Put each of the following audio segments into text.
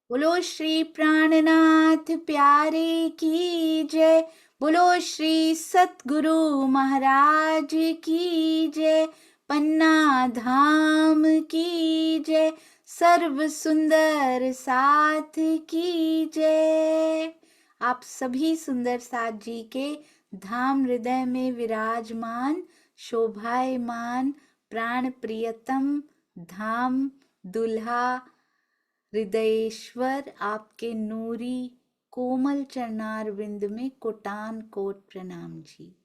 बोलो श्री प्राणनाथ प्यारे की जय। बोलो श्री सतगुरु महाराज की जय। पन्ना धाम की जय। सर्व सुंदर साथ की जय। आप सभी सुंदर साथ जी के धाम हृदय में विराजमान शोभायमान प्राण प्रियतम धाम दुल्हा हृदयेश्वर आपके नूरी कोमल चरणार विंद में कोटान कोट प्रणाम जी।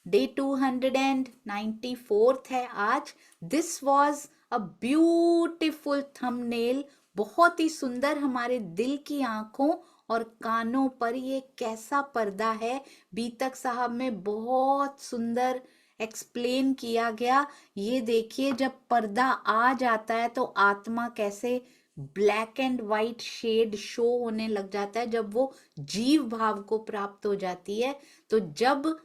डे 294 है आज। This was a beautiful thumbnail. बहुत ही सुंदर हमारे दिल की आंखों और कानों पर ये कैसा पर्दा है, बीतक साहब में बहुत सुंदर एक्सप्लेन किया गया। ये देखिए, जब पर्दा आ जाता है तो आत्मा कैसे black and white shade show होने लग जाता है, जब वो जीव भाव को प्राप्त हो जाती है। तो जब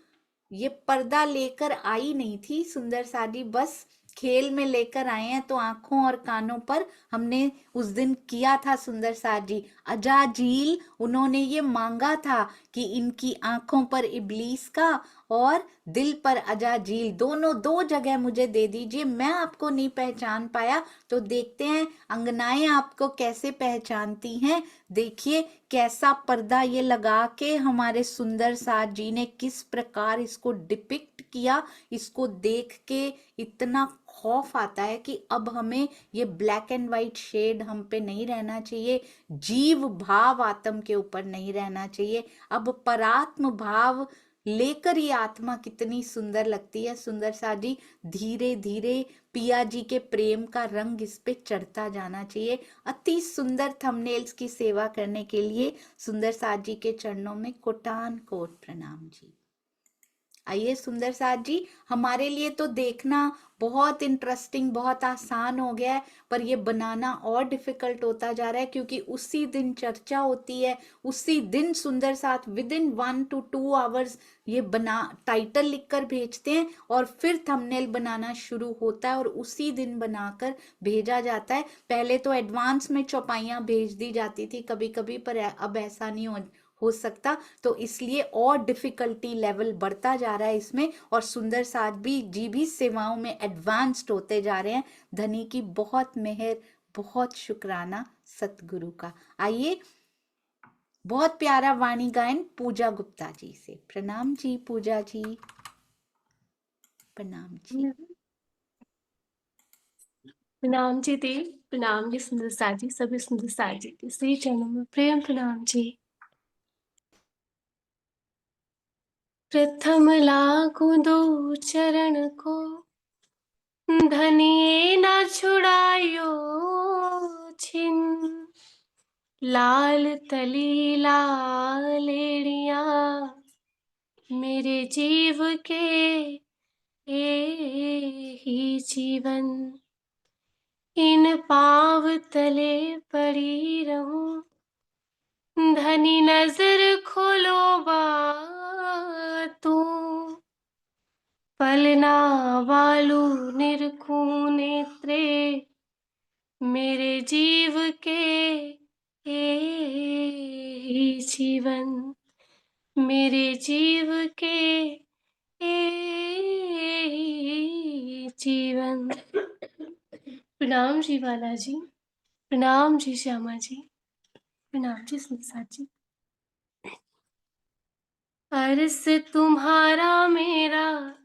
ये पर्दा लेकर आई नहीं थी सुंदर साजी, बस खेल में लेकर आए हैं। तो आंखों और कानों पर हमने उस दिन किया था सुंदर साजी अजाजील, उन्होंने ये मांगा था कि इनकी आंखों पर इब्लीस का और दिल पर अजाजील, दोनों दो जगह मुझे दे दीजिए। मैं आपको नहीं पहचान पाया, तो देखते हैं अंगनाएं आपको कैसे पहचानती हैं। देखिए कैसा पर्दा ये लगा के हमारे सुंदर साथ जी ने किस प्रकार इसको डिपिक्ट किया। इसको देख के इतना खौफ आता है कि अब हमें ये ब्लैक एंड वाइट शेड हम पे नहीं रहना चाहिए, जीव भाव आत्म के ऊपर नहीं रहना चाहिए। अब परात्म भाव लेकर ये आत्मा कितनी सुंदर लगती है। सुंदर सा जी धीरे धीरे पिया जी के प्रेम का रंग इस पे चढ़ता जाना चाहिए। अति सुंदर थंबनेल्स की सेवा करने के लिए सुंदर साथ जी के चरणों में कोटान कोट प्रणाम जी। आइए सुंदर साथ जी, हमारे लिए तो देखना बहुत इंटरेस्टिंग, बहुत आसान हो गया है, पर ये बनाना और डिफिकल्ट होता जा रहा है, क्योंकि उसी दिन चर्चा होती है, उसी दिन सुंदर साथ विद इन 1 to 2 आवर्स ये बना टाइटल लिखकर भेजते हैं और फिर थंबनेल बनाना शुरू होता है और उसी दिन बनाकर भेजा जाता है। पहले तो एडवांस में चौपाइयाँ भेज दी जाती थी कभी कभी, पर अब ऐसा नहीं हो सकता। तो इसलिए और डिफिकल्टी लेवल बढ़ता जा रहा है इसमें, और सुंदर साथ भी जी भी सेवाओं में एडवांस्ड होते जा रहे हैं। धनी की बहुत मेहर, बहुत शुक्राना सतगुरु का। आइए, बहुत प्यारा वाणी गायन पूजा गुप्ता जी से। प्रणाम जी पूजा जी, प्रणाम जी। प्रणाम जी दी, प्रणाम जी सुंदर साजी, सभी सुंदर साजी के श्री चरणों में प्रेम प्रणाम जी। प्रथम लागू दो चरण को, धनिये न छुड़ायो छिन। लाल तली लालेड़िया मेरे जीव के ही जीवन। इन पाव तले पड़ी रहूं, धनी नजर खोलो बा तू। पलना वालू निरखूं नेत्रे मेरे जीव के ही जीवन। मेरे जीव के ही जीवन। प्रणाम जी बालाजी, प्रणाम जी श्यामा जी, प्रणाम जी संसार जी। अर्ज तुम्हारा मेरा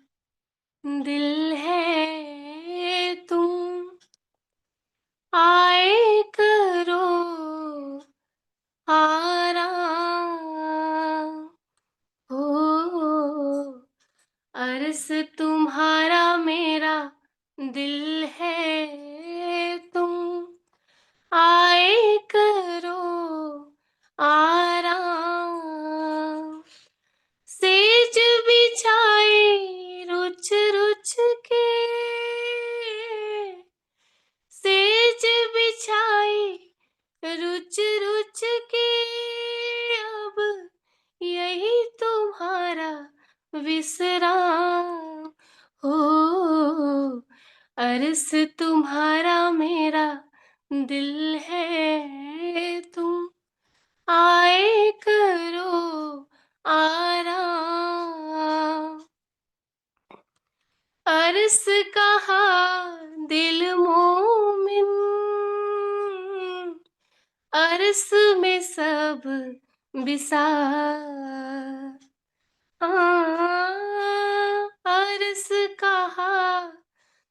दिल है, तुम आए करो आराम हो। अर्ज तुम्हारा मेरा दिल है, तुम आए करो आराम। सेज बिछाए रुच रुच के, सेज बिछाए रुच रुच के। अब यही तुम्हारा विश्राम हो। अरस तुम्हारा मेरा दिल है तुम आए करो आराम। अर्स कहा दिल मोमिन, अर्स में सब बिसार। अर्स कहा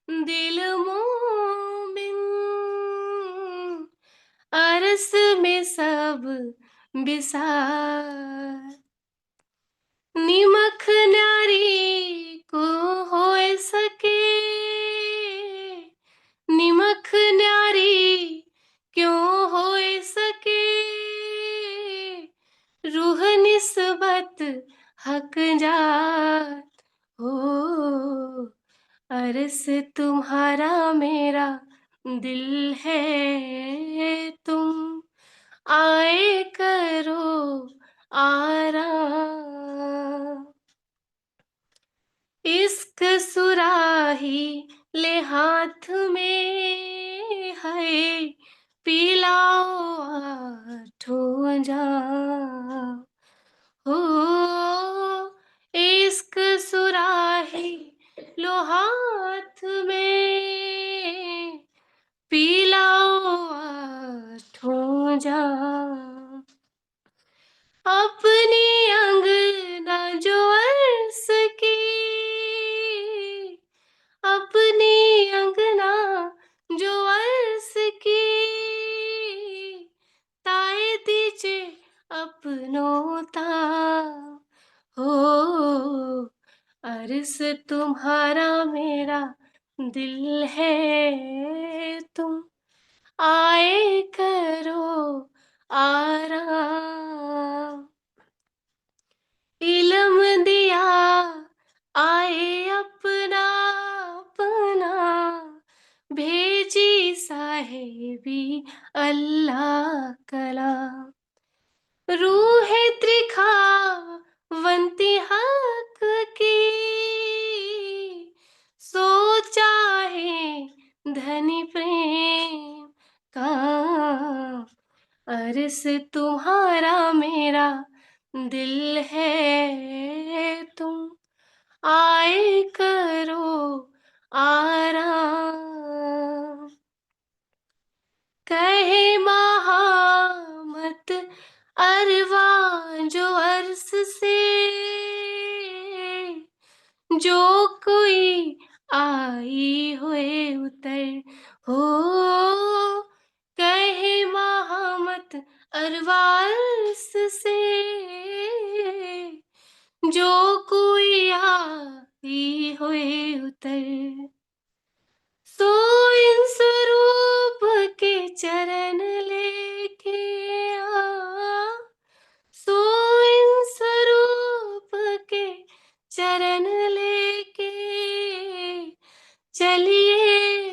दिल मोमिन, अर्स में सब बिसार। निमख न्यारी को होए सके, निमख न्यारी क्यों होए सके। रूह निस्बत हक जात हो, अर्स तुम्हारा मेरा दिल है तुम आए करो आराम। इश्क सुराही ले हाथ में है, पिलाओ आठों जाम। हो इश्क सुराही लो हाथ में, पिलाओ आठों जाम। अपनी अंगना जो अर्स की, अपनी अंगना जो अर्स की, ताए दीजिए अपनों ताम। हो अर्स तुम्हारा मेरा दिल है तुम आए करो आराम। इल्म दिया आए अपना अपना, भेजी साहेबी अल्लाह कलाम। रूह त्रिखा वंती हक की, सोचा है धनी प्रेम का। अर्स तुम्हारा मेरा दिल है तुम आए करो आराम। कहे महामत अरवा जो अर्स से, जो कोई आई हुए उतर। हो कहे महामत अरवा अर्स से, जो कोई आई हुए उतर। सो इन स्वरूप के चरण लेके आ, सो इन स्वरूप के चरण लेके चलिए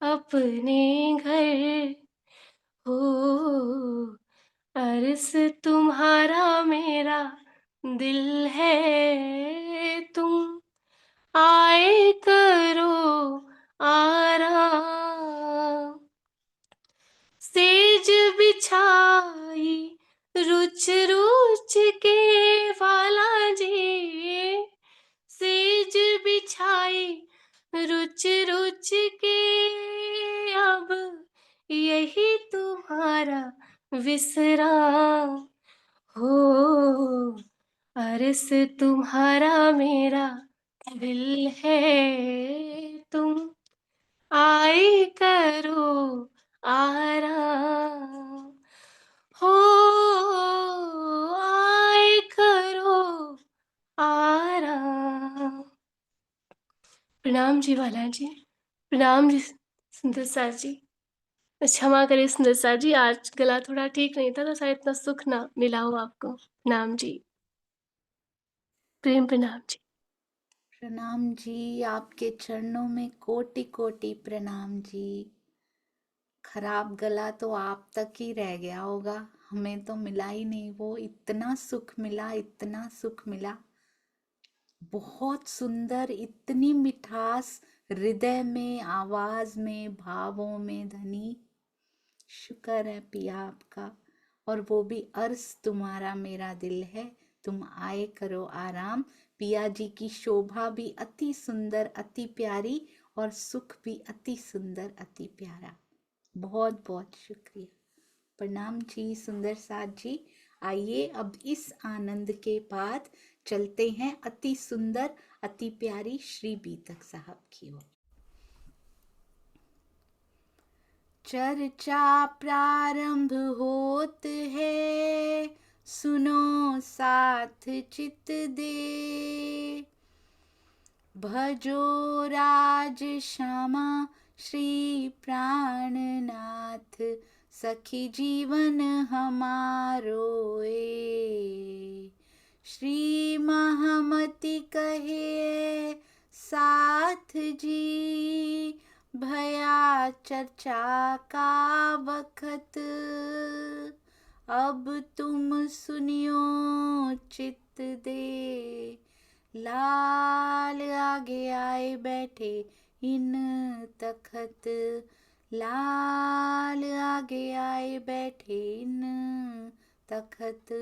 अपने घर। हो अर्स तुम्हारा मेरा दिल है तुम आए करो आराम। सेज बिछाई रुच रुच के वाला जी, सेज बिछाई रुच रुच के, अब यही तुम्हारा विश्राम। हो अर्स तुम्हारा मेरा दिल है तुम आए करो आराम। हो आए करो आराम। प्रणाम जी वाला जी, प्रणाम जी सुंदर सा जी। क्षमा करें सुंदर सा जी, आज गला थोड़ा ठीक नहीं था तो शायद इतना सुख ना मिला हो आपको। प्रणाम जी, प्रेम प्रणाम जी। प्रणाम जी, आपके चरणों में कोटि कोटि प्रणाम जी। खराब गला तो आप तक ही रह गया होगा, हमें तो मिला ही नहीं। वो इतना सुख मिला, इतना सुख मिला। बहुत सुंदर, इतनी मिठास हृदय में, आवाज में, भावों में धनी। शुक्र है पिया आपका, और वो भी अर्ज तुम्हारा मेरा दिल है, तुम आए करो आराम। पिया जी की शोभा भी अति सुंदर अति प्यारी, और सुख भी अति सुंदर अति प्यारा। बहुत बहुत शुक्रिया। प्रणाम जी सुंदर साथ जी। आइए अब इस आनंद के बाद चलते हैं अति सुंदर अति प्यारी श्री बीतक साहब की ओर। चर्चा प्रारंभ होत है, सुनो साथ चित दे। भजो राज श्यामा श्री प्राणनाथ, सखी जीवन हमारो ए। श्री महामति कहे साथ जी, भया चर्चा का बखत। अब तुम सुनियो चित दे, लाल आगे आए बैठे इन तखत। लाल आगे आए बैठे इन तखत।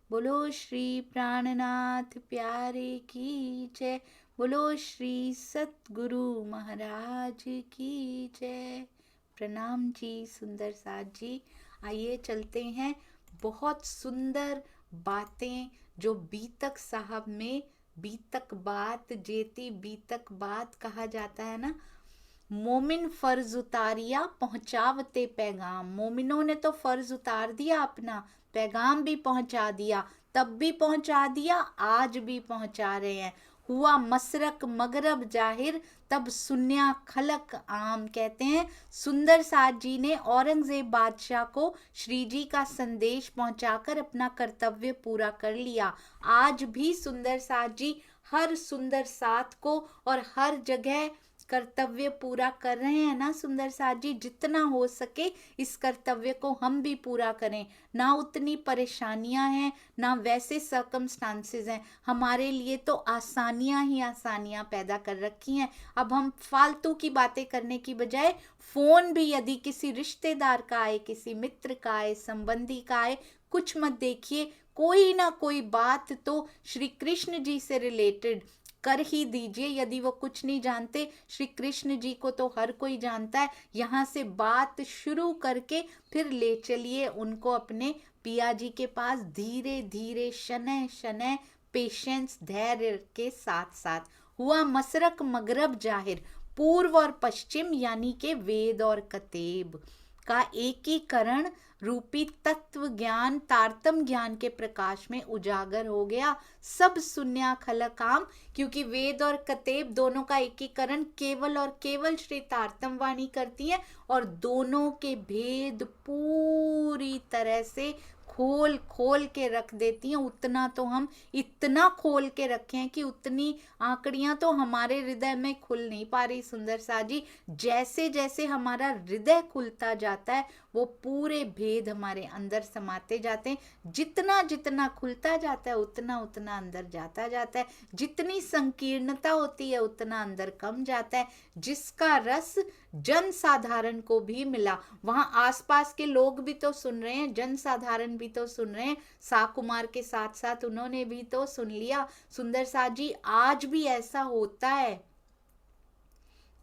बोलो श्री प्राणनाथ प्यारे की जय, बोलो श्री सतगुरु महाराज की जय। प्रणाम जी सुंदर साथ जी। आइए चलते हैं बहुत सुंदर बातें जो बीतक साहब में बीतक बात जेती बीतक बात कहा जाता है ना। मोमिन फर्ज उतारिया पहुंचावते पैगाम। मोमिनों ने तो फर्ज उतार दिया अपना, पैगाम भी पहुंचा दिया, तब भी पहुंचा दिया, आज भी पहुंचा रहे हैं। हुआ मशरक मगरब जाहिर, तब सुन्या खलक आम। कहते हैं सुंदर साथ जी ने औरंगजेब बादशाह को श्री जी का संदेश पहुंचाकर अपना कर्तव्य पूरा कर लिया। आज भी सुंदर साथ जी हर सुंदर साथ को और हर जगह कर्तव्य पूरा कर रहे हैं ना सुंदर साथ जी। जितना हो सके इस कर्तव्य को हम भी पूरा करें। ना उतनी परेशानियां हैं ना वैसे सर्कमस्टांसेस हैं, हमारे लिए तो आसानियां ही आसानियां पैदा कर रखी हैं। अब हम फालतू की बातें करने की बजाय फोन भी यदि किसी रिश्तेदार का आए, किसी मित्र का आए, संबंधी का आए, कुछ मत देखिए, कोई ना कोई बात तो श्री कृष्ण जी से रिलेटेड कर ही दीजिए। यदि वो कुछ नहीं जानते, श्री कृष्ण जी को तो हर कोई जानता है। यहाँ से बात शुरू करके फिर ले चलिए उनको अपने पिया जी के पास, धीरे धीरे शनय शनय पेशेंस धैर्य के साथ साथ। हुआ मशरक मगरब जाहिर, पूर्व और पश्चिम यानी के वेद और कतेब का एकीकरण रूपी तत्व ज्ञान तारतम ज्ञान के प्रकाश में उजागर हो गया। सब सुन्या खलकाम, क्योंकि वेद और कतेब दोनों का एकीकरण केवल और केवल श्री तारतम वाणी करती है, और दोनों के भेद पूरी तरह से खोल खोल के रख देती हैं। उतना तो हम इतना खोल के रखे हैं कि उतनी आंकड़ियां तो हमारे हृदय में खुल नहीं पा रही सुंदर सा जी। जैसे जैसे हमारा हृदय खुलता जाता है वो पूरे भेद हमारे अंदर समाते जाते हैं। जितना जितना खुलता जाता है उतना उतना अंदर जाता जाता है। जितनी संकीर्णता होती है उतना अंदर कम जाता है। जिसका रस जन साधारण को भी मिला, वहां आसपास के लोग भी तो सुन रहे हैं, जन साधारण भी तो सुन रहे हैं। सा कुमार के साथ साथ उन्होंने भी तो सुन लिया। सुंदर सा जी आज भी ऐसा होता है।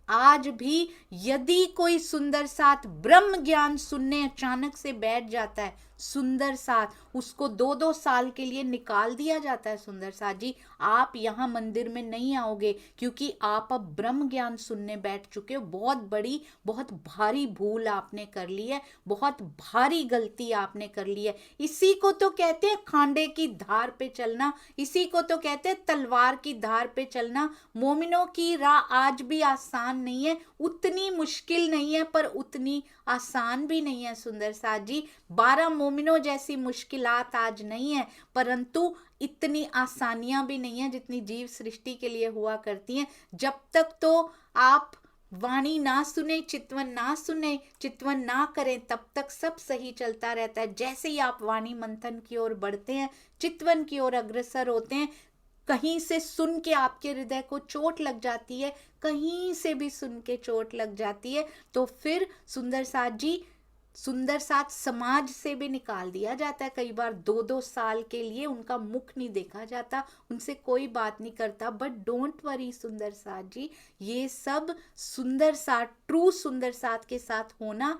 आज भी यदि कोई सुंदर साथ ब्रह्म ज्ञान सुनने अचानक से बैठ जाता है, सुंदर साथ उसको 2-2 साल के लिए निकाल दिया जाता है। सुंदर साथ जी आप यहाँ मंदिर में नहीं आओगे क्योंकि आप अब ब्रह्म ज्ञान सुनने बैठ चुके हो। बहुत बड़ी बहुत भारी भूल आपने कर ली है, बहुत भारी गलती आपने कर ली है। इसी को तो कहते हैं खांडे की धार पे चलना, इसी को तो कहते हैं तलवार की धार पे चलना। मोमिनों की राह आज भी आसान नहीं है, उतनी मुश्किल नहीं है पर उतनी आसान भी नहीं है। सुंदर साथ जी 12 मोमिनों जैसी मुश्किलात आज नहीं है, परंतु इतनी आसानियां भी नहीं है जितनी जीव सृष्टि के लिए हुआ करती हैं। जब तक तो आप वाणी ना सुने, चितवन ना सुने, चितवन ना करें, तब तक सब सही चलता रहता है। जैसे ही आप वाणी मंथन की ओर बढ़ते हैं, चितवन की ओर अग्रसर होते हैं, कहीं से सुन के आपके हृदय को चोट लग जाती है, कहीं से भी सुन के चोट लग जाती है, तो फिर सुंदर साथ जी सुंदर साथ समाज से भी निकाल दिया जाता है, कई बार 2-2 साल के लिए उनका मुख नहीं देखा जाता, उनसे कोई बात नहीं करता। बट डोंट वरी सुंदर साथ जी, ये सब सुंदर साथ, ट्रू सुंदर साथ के साथ होना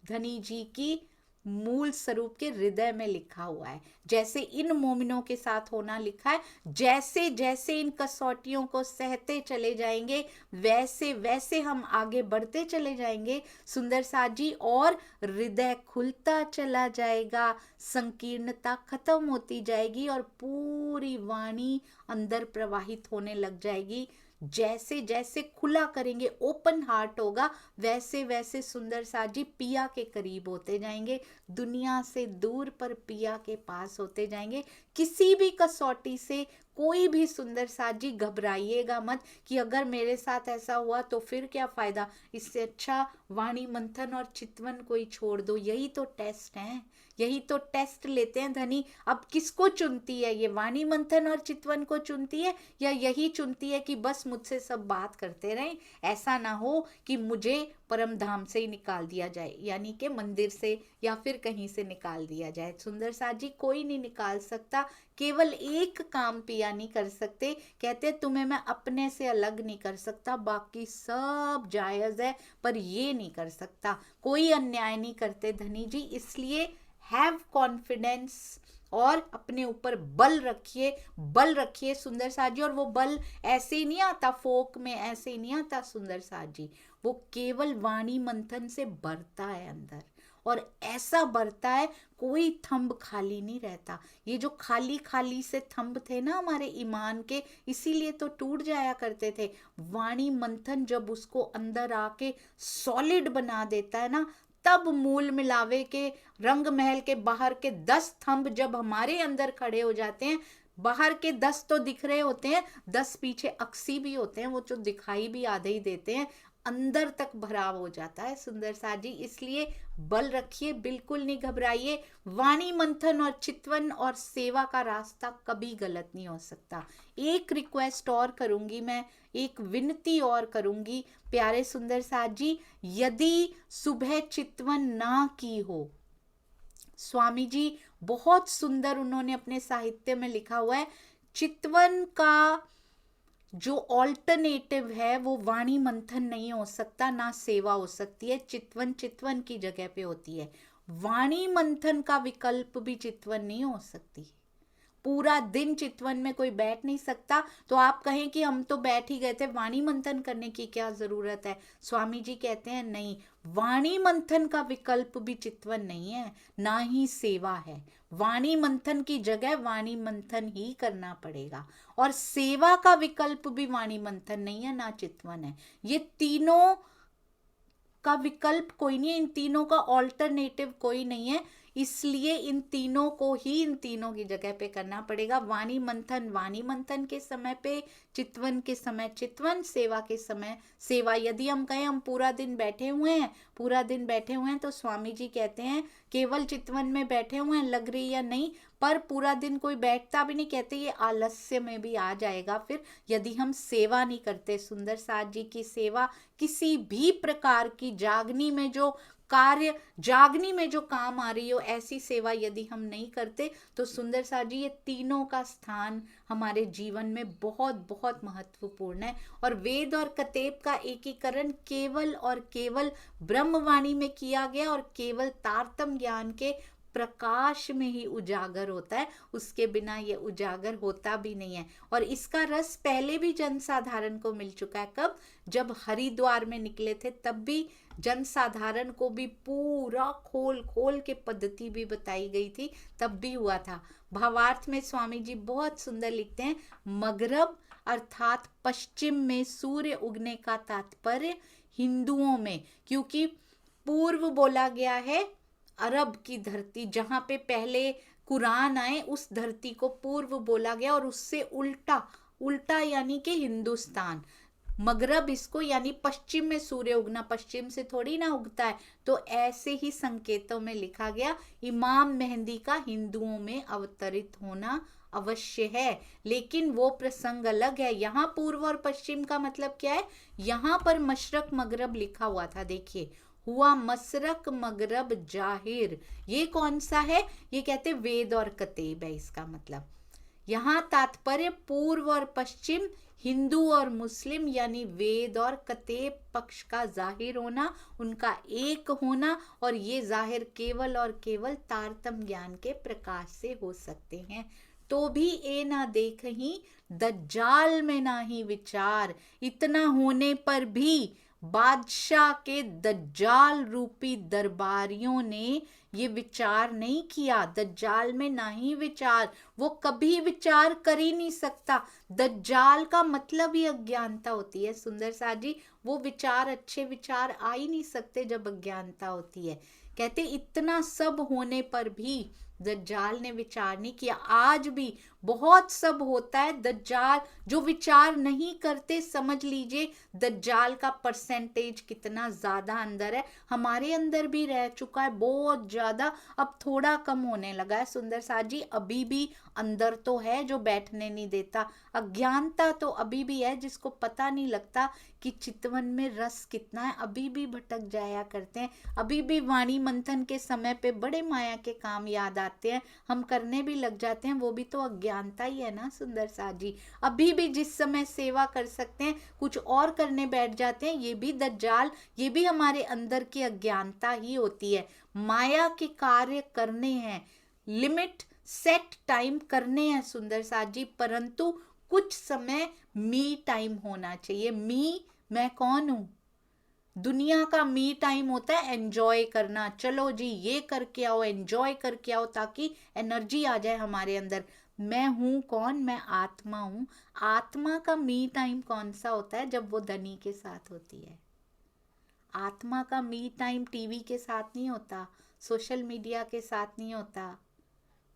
धनी जी की मूल स्वरूप के हृदय में लिखा हुआ है। जैसे इन मोमिनों के साथ होना लिखा है, जैसे जैसे इन कसौटियों को सहते चले जाएंगे वैसे वैसे हम आगे बढ़ते चले जाएंगे सुंदर साथ जी, और हृदय खुलता चला जाएगा, संकीर्णता खत्म होती जाएगी और पूरी वाणी अंदर प्रवाहित होने लग जाएगी। जैसे जैसे खुला करेंगे, ओपन हार्ट होगा, वैसे वैसे सुंदर साथ जी पिया के करीब होते जाएंगे, दुनिया से दूर पर पिया के पास होते जाएंगे। किसी भी कसौटी से कोई भी सुंदर साथ जी घबराइएगा मत कि अगर मेरे साथ ऐसा हुआ तो फिर क्या फायदा, इससे अच्छा वाणी मंथन और चितवन को ही छोड़ दो। यही तो टेस्ट है, यही तो टेस्ट लेते हैं धनी। अब किसको चुनती है ये, वाणी मंथन और चितवन को चुनती है या यही चुनती है कि बस मुझसे सब बात करते रहें, ऐसा ना हो कि मुझे परम धाम से ही निकाल दिया जाए, यानी कि मंदिर से या फिर कहीं से निकाल दिया जाए। सुंदर साथ जी कोई नहीं निकाल सकता, केवल एक काम पिया नहीं कर सकते, कहते तुम्हें मैं अपने से अलग नहीं कर सकता, बाकी सब जायज है पर ये नहीं कर सकता, कोई अन्याय नहीं करते धनी जी। इसलिए हैव कॉन्फिडेंस और अपने ऊपर बल रखिए, बल रखिए सुंदर साथ जी। और वो बल ऐसे ही नहीं आता, फोक में ऐसे ही नहीं आता सुंदर साथ जी, वो केवल वाणी मंथन से बढ़ता है अंदर, और ऐसा बढ़ता है कोई थंब खाली नहीं रहता। ये जो खाली खाली से थंब थे ना हमारे ईमान के, इसीलिए तो टूट जाया करते थे। वाणी मंथन जब उसको अंदर आके सॉलिड बना देता है ना, तब मूल मिलावे के रंग महल के बाहर के 10 थंब जब हमारे अंदर खड़े हो जाते हैं, बाहर के 10 तो दिख रहे होते हैं, 10 पीछे अक्सी भी होते हैं, वो जो दिखाई भी आधे ही देते हैं, अंदर तक भराव हो जाता है सुंदर साथ जी। इसलिए बल रखिए, बिल्कुल नहीं घबराइए। वाणी मंथन और चितवन और सेवा का रास्ता कभी गलत नहीं हो सकता। एक रिक्वेस्ट और करूंगी मैं, एक विनती और करूंगी प्यारे सुंदर साथ जी, यदि सुबह चितवन ना की हो, स्वामी जी बहुत सुंदर उन्होंने अपने साहित्य में लिखा हुआ है, चितवन का जो ऑल्टरनेटिव है वो वाणी मंथन नहीं हो सकता, ना सेवा हो सकती है। चितवन चितवन की जगह पे होती है, वाणी मंथन का विकल्प भी चितवन नहीं हो सकती। पूरा दिन चितवन में कोई बैठ नहीं सकता, तो आप कहें कि हम तो बैठ ही गए थे, वाणी मंथन करने की क्या जरूरत है। स्वामी जी कहते हैं नहीं, वाणी मंथन का विकल्प भी चितवन नहीं है, ना ही सेवा है। वाणी मंथन की जगह वाणी मंथन ही करना पड़ेगा, और सेवा का विकल्प भी वाणी मंथन नहीं है, ना चितवन है। ये तीनों का विकल्प कोई नहीं है, इन तीनों का ऑल्टरनेटिव कोई नहीं है, इसलिए इन तीनों को ही इन तीनों की जगह पे करना पड़ेगा। वाणी मंथन के समय पे, चितवन के समय चितवन, सेवा के समय सेवा। यदि हम कहें हम पूरा दिन बैठे हुए हैं, पूरा दिन बैठे हुए हैं, तो स्वामी जी कहते हैं केवल चितवन में बैठे हुए हैं, लग रही या नहीं, पर पूरा दिन कोई बैठता भी नहीं, कहते ये आलस्य में भी आ जाएगा फिर, यदि हम सेवा नहीं करते सुंदर साथ जी की सेवा, किसी भी प्रकार की जागनी में जो कार्य, जागनी में जो काम आ रही हो, ऐसी सेवा यदि हम नहीं करते, तो सुंदर साथ जी ये तीनों का स्थान हमारे जीवन में बहुत बहुत महत्वपूर्ण है। और वेद और कतेब का एकीकरण केवल और केवल ब्रह्मवाणी में किया गया, और केवल तारतम ज्ञान के प्रकाश में ही उजागर होता है, उसके बिना ये उजागर होता भी नहीं है। और इसका रस पहले भी जनसाधारण को मिल चुका है, कब, जब हरिद्वार में निकले थे, तब भी जनसाधारण को भी पूरा खोल खोल के पद्धति भी बताई गई थी, तब भी हुआ था। भावार्थ में स्वामी जी बहुत सुंदर लिखते हैं, मगरब अर्थात पश्चिम में सूर्य उगने का तात्पर्य हिंदुओं में, क्योंकि पूर्व बोला गया है, अरब की धरती जहाँ पे पहले कुरान आए, उस धरती को पूर्व बोला गया, और उससे उल्टा, उल्टा यानी कि हिंदुस्तान, मगरब इसको, यानी पश्चिम में सूर्य उगना, पश्चिम से थोड़ी ना उगता है, तो ऐसे ही संकेतों में लिखा गया इमाम मेहंदी का हिंदुओं में अवतरित होना अवश्य है। लेकिन वो प्रसंग अलग है, यहाँ पूर्व और पश्चिम का मतलब क्या है, यहाँ पर मशरक मगरब लिखा हुआ था, देखिए हुआ मशरक मगरब जाहिर। ये कौन सा है? ये कहते वेद और कतेब है इसका मतलब। यहाँ तात्पर्य पूर्व और पश्चिम, हिंदू और मुस्लिम यानी वेद और कतेब पक्ष का जाहिर होना, उनका एक होना, और ये जाहिर केवल और केवल तारतम ज्ञान के प्रकाश से हो सकते हैं। तो भी ए ना देखहीं दज्जाल में ना ही विचार, इतना होने पर भी बादशाह के दज्जाल रूपी दरबारियों ने ये विचार नहीं किया। दज्जाल में ना ही विचार, वो कभी विचार कर ही नहीं सकता। दज्जाल का मतलब ही अज्ञानता होती है सुंदर सा जी। वो विचार, अच्छे विचार आ ही नहीं सकते जब अज्ञानता होती है। कहते इतना सब होने पर भी दज्जाल ने विचार नहीं किया। आज भी बहुत सब होता है, दज्जाल जो विचार नहीं करते, समझ लीजिए दज्जाल का परसेंटेज कितना ज्यादा अंदर है। हमारे अंदर भी रह चुका है बहुत ज्यादा, अब थोड़ा कम होने लगा है सुंदर सा जी। अभी भी अंदर तो है जो बैठने नहीं देता। अज्ञानता तो अभी भी है, जिसको पता नहीं लगता कि चितवन में रस कितना है, अभी भी भटक जाया करते हैं। अभी भी वाणी मंथन के समय पे बड़े माया के काम याद आते हैं, हम करने भी लग जाते हैं। वो भी तो अज्ञानता ही है ना सुंदर सा जी। अभी भी जिस समय सेवा कर सकते हैं कुछ और करने बैठ जाते हैं, ये भी दज्जाल, ये भी हमारे अंदर की अज्ञानता ही होती है। माया के कार्य करने हैं, लिमिट सेट टाइम करने हैं सुंदर सा जी, परंतु कुछ समय मी टाइम होना चाहिए। मैं कौन हूं? दुनिया का मी टाइम होता है एंजॉय करना, चलो जी ये करके आओ, एंजॉय करके आओ ताकि एनर्जी आ जाए हमारे अंदर। मैं हूं कौन? मैं आत्मा हूं। आत्मा का मी टाइम कौन सा होता है? जब वो धनी के साथ होती है। आत्मा का मी टाइम टीवी के साथ नहीं होता, सोशल मीडिया के साथ नहीं होता,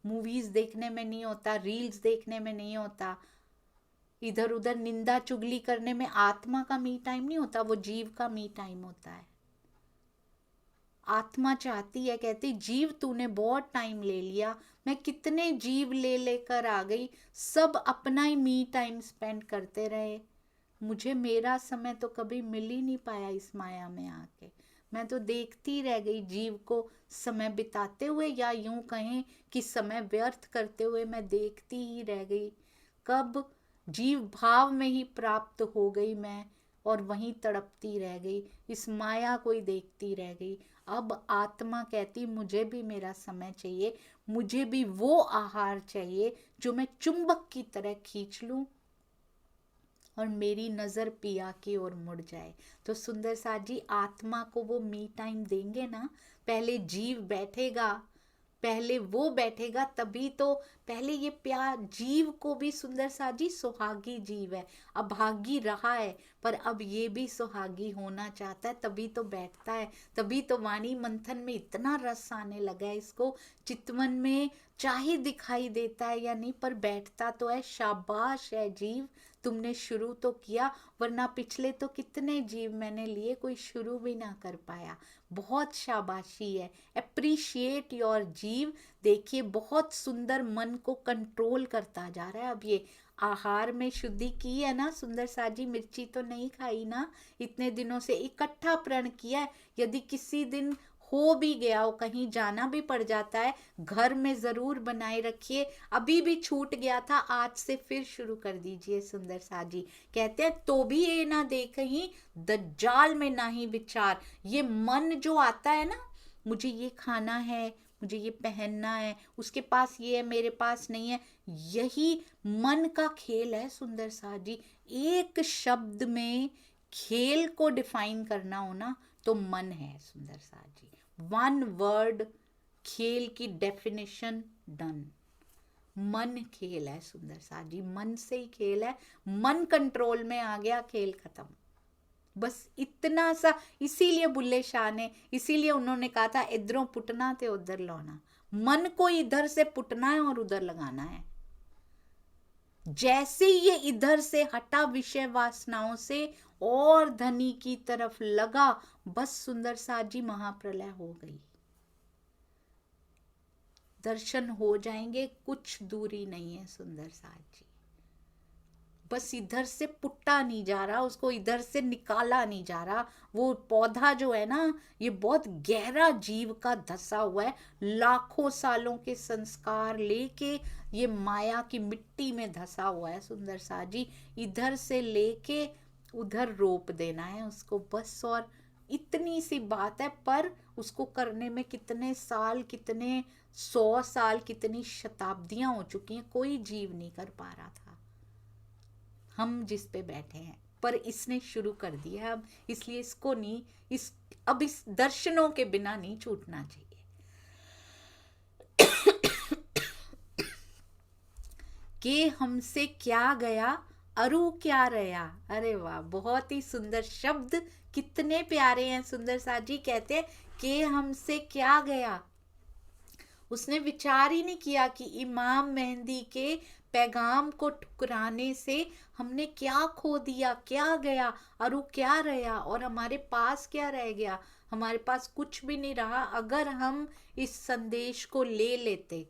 मूवीज देखने में नहीं होता, रील्स देखने में नहीं होता, इधर उधर निंदा चुगली करने में आत्मा का मी टाइम नहीं होता, वो जीव का मी टाइम होता है। आत्मा चाहती है, कहती जीव तूने बहुत टाइम ले लिया, मैं कितने जीव ले लेकर आ गई, सब अपना ही मी टाइम स्पेंड करते रहे, मुझे मेरा समय तो कभी मिल ही नहीं पाया इस माया में आके। मैं तो देखती रह गई जीव को समय बिताते हुए, या यूं कहें कि समय व्यर्थ करते हुए मैं देखती ही रह गई। कब जीव भाव में ही प्राप्त हो गई मैं, और वहीं तड़पती रह गई, इस माया को ही देखती रह गई। अब आत्मा कहती मुझे भी मेरा समय चाहिए, मुझे भी वो आहार चाहिए जो मैं चुंबक की तरह खींच लूं और मेरी नजर पिया की ओर मुड़ जाए। तो सुंदर साथ जी आत्मा को वो मी टाइम देंगे ना, पहले जीव बैठेगा, पहले वो बैठेगा तभी तो। पहले ये प्यार, जीव को भी सुंदर सा जी सुहागी जीव है, अभागी रहा है, पर अब ये भी सुहागी होना चाहता है, तभी तो बैठता है, तभी तो वाणी मंथन में इतना रस आने लगा है इसको। चितवन में चाहे दिखाई देता है या नहीं, पर बैठता तो है। शाबाश है जीव, तुमने शुरू तो किया, वरना पिछले तो कितने जीव मैंने लिए, कोई शुरू भी ना कर पाया। बहुत शाबाशी है, अप्रिशिएट योर जीव। देखिए बहुत सुंदर मन को कंट्रोल करता जा रहा है। अब ये आहार में शुद्धि की है ना सुंदर साजी, मिर्ची तो नहीं खाई ना, इतने दिनों से इकट्ठा प्रण किया है। यदि किसी दिन हो भी गया हो, कहीं जाना भी पड़ जाता है, घर में जरूर बनाए रखिए। अभी भी छूट गया था, आज से फिर शुरू कर दीजिए सुंदर साजी। कहते हैं तो भी ये ना देखहीं दज्जाल में ना ही विचार। ये मन जो आता है ना, मुझे ये खाना है, मुझे ये पहनना है, उसके पास ये है मेरे पास नहीं है, यही मन का खेल है सुंदर सा जी। एक शब्द में खेल को डिफाइन करना हो ना तो मन है सुंदर सा जी। वन वर्ड खेल की डेफिनेशन डन। मन खेल है सुंदर सा जी, मन से ही खेल है, मन कंट्रोल में आ गया, खेल खत्म। बस इतना सा। इसीलिए बुल्ले शाह ने, इसीलिए उन्होंने कहा था इधरों पुटना ते उधर लाना। मन को इधर से पुटना है और उधर लगाना है। जैसे ये इधर से हटा विषय वासनाओं से और धनी की तरफ लगा, बस सुंदर सा जी महाप्रलय हो गई। दर्शन हो जाएंगे, कुछ दूरी नहीं है सुंदर सा जी। बस इधर से पुट्टा नहीं जा रहा, उसको इधर से निकाला नहीं जा रहा। वो पौधा जो है ना, ये बहुत गहरा जीव का धसा हुआ है, लाखों सालों के संस्कार लेके ये माया की मिट्टी में धसा हुआ है सुंदर सा जी। इधर से लेके उधर रोप देना है उसको बस, और इतनी सी बात है। पर उसको करने में कितने साल, कितने 100 साल, कितनी शताब्दियां हो चुकी हैं, कोई जीव नहीं कर पा रहा था। हम जिस पे बैठे हैं, पर इसने शुरू कर दिया अब, इसलिए इसको नहीं, अब इस दर्शनों के बिना नहीं छूटना चाहिए। के हमसे क्या गया, अरु क्या रहा। अरे वाह, बहुत ही सुंदर शब्द, कितने प्यारे हैं। सुंदर साथ जी कहते हैं के हमसे क्या गया। उसने विचार ही नहीं किया कि इमाम मेहंदी के पैगाम को ठुकराने से हमने क्या खो दिया, क्या गया, अरु क्या रहा, और हमारे पास क्या रह गया। हमारे पास कुछ भी नहीं रहा अगर हम इस संदेश को ले लेते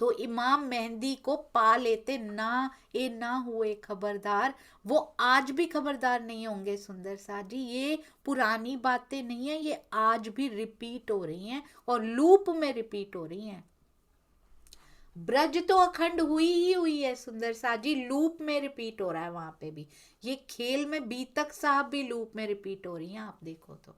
तो इमाम मेहंदी को पा लेते। ना ये ना हुए खबरदार, वो आज भी खबरदार नहीं होंगे सुंदर साथ जी। ये पुरानी बातें नहीं है, ये आज भी रिपीट हो रही हैं और लूप में रिपीट हो रही हैं। ब्रज तो अखंड हुई ही हुई है सुंदर साथ जी, लूप में रिपीट हो रहा है वहां पे भी। ये खेल में बीतक साहब भी लूप में रिपीट हो रही हैं, आप देखो तो।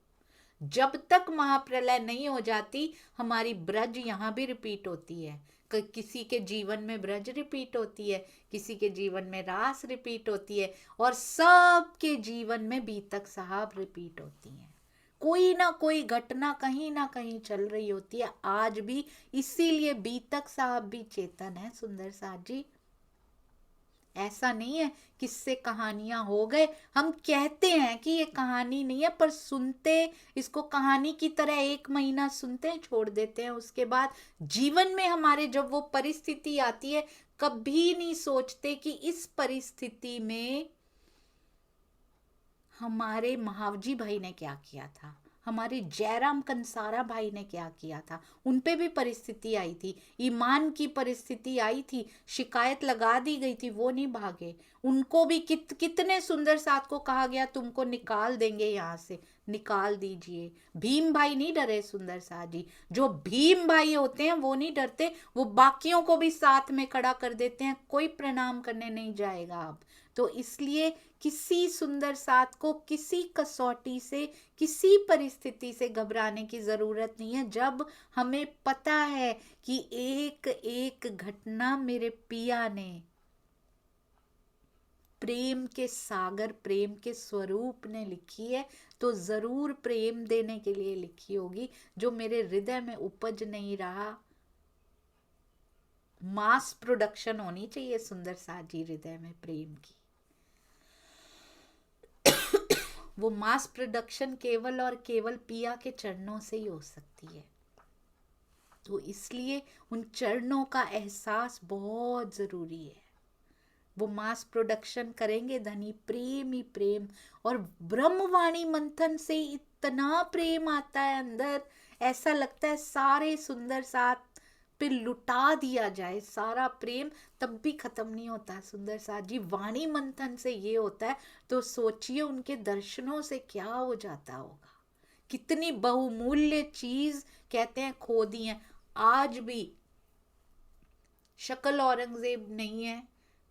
जब तक महाप्रलय नहीं हो जाती हमारी ब्रज यहाँ भी रिपीट होती है। किसी के जीवन में ब्रज रिपीट होती है, किसी के जीवन में रास रिपीट होती है, और सबके जीवन में बीतक साहब रिपीट होती हैं। कोई ना कोई घटना कहीं ना कहीं चल रही होती है आज भी, इसीलिए बीतक साहब भी चेतन है सुंदर साथ जी। ऐसा नहीं है किससे कहानियां हो गए, हम कहते हैं कि ये कहानी नहीं है, पर सुनते इसको कहानी की तरह 1 महीना सुनते हैं, छोड़ देते हैं। उसके बाद जीवन में हमारे जब वो परिस्थिति आती है, कभी नहीं सोचते कि इस परिस्थिति में हमारे महावजी भाई ने क्या किया था, हमारे जयराम कंसारा भाई ने क्या किया था। उन पे भी परिस्थिति आई थी, ईमान की परिस्थिति आई थी, शिकायत लगा दी गई थी, वो नहीं भागे। उनको भी कितने सुंदर साथ को कहा गया तुमको निकाल देंगे यहाँ से, निकाल दीजिए। भीम भाई नहीं डरे सुंदर साथ जी। जो भीम भाई होते हैं वो नहीं डरते, वो बाकियों को भी साथ में खड़ा कर देते हैं, कोई प्रणाम करने नहीं जाएगा अब। तो इसलिए किसी सुंदर साथ को किसी कसौटी से, किसी परिस्थिति से घबराने की जरूरत नहीं है, जब हमें पता है कि एक एक घटना मेरे पिया ने प्रेम के सागर, प्रेम के स्वरूप ने लिखी है, तो जरूर प्रेम देने के लिए लिखी होगी। जो मेरे हृदय में उपज नहीं रहा, मास प्रोडक्शन होनी चाहिए सुंदर साथ जी हृदय में प्रेम की। वो मास प्रोडक्शन केवल और केवल पिया के चरणों से ही हो सकती है। तो इसलिए उन चरणों का एहसास बहुत जरूरी है। वो मास प्रोडक्शन करेंगे धनी प्रेम ही प्रेम, और ब्रह्मवाणी मंथन से इतना प्रेम आता है अंदर, ऐसा लगता है सारे सुंदर साथ पे लुटा दिया जाए सारा प्रेम, तब भी खत्म नहीं होता सुंदर साथ जी। वाणी मंथन से ये होता है, तो सोचिए उनके दर्शनों से क्या हो जाता होगा। कितनी बहुमूल्य चीज कहते हैं खो दी है। आज भी शक्ल औरंगजेब नहीं है,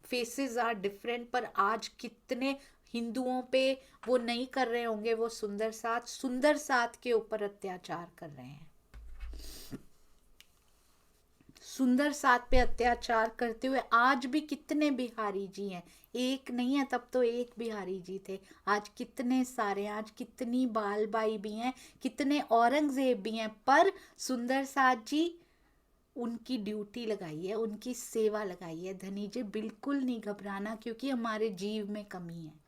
फेसेस आर डिफरेंट, पर आज कितने हिंदुओं पे वो नहीं कर रहे होंगे, वो सुंदर साथ के ऊपर अत्याचार कर रहे हैं। सुंदर साथ पे अत्याचार करते हुए आज भी कितने बिहारी जी हैं। एक नहीं है, तब तो एक बिहारी जी थे, आज कितने सारे, आज कितनी बालबाई भी हैं, कितने औरंगजेब भी हैं। पर सुंदर साथ जी उनकी ड्यूटी लगाई है, उनकी सेवा लगाई है धनी जी। बिल्कुल नहीं घबराना, क्योंकि हमारे जीव में कमी है।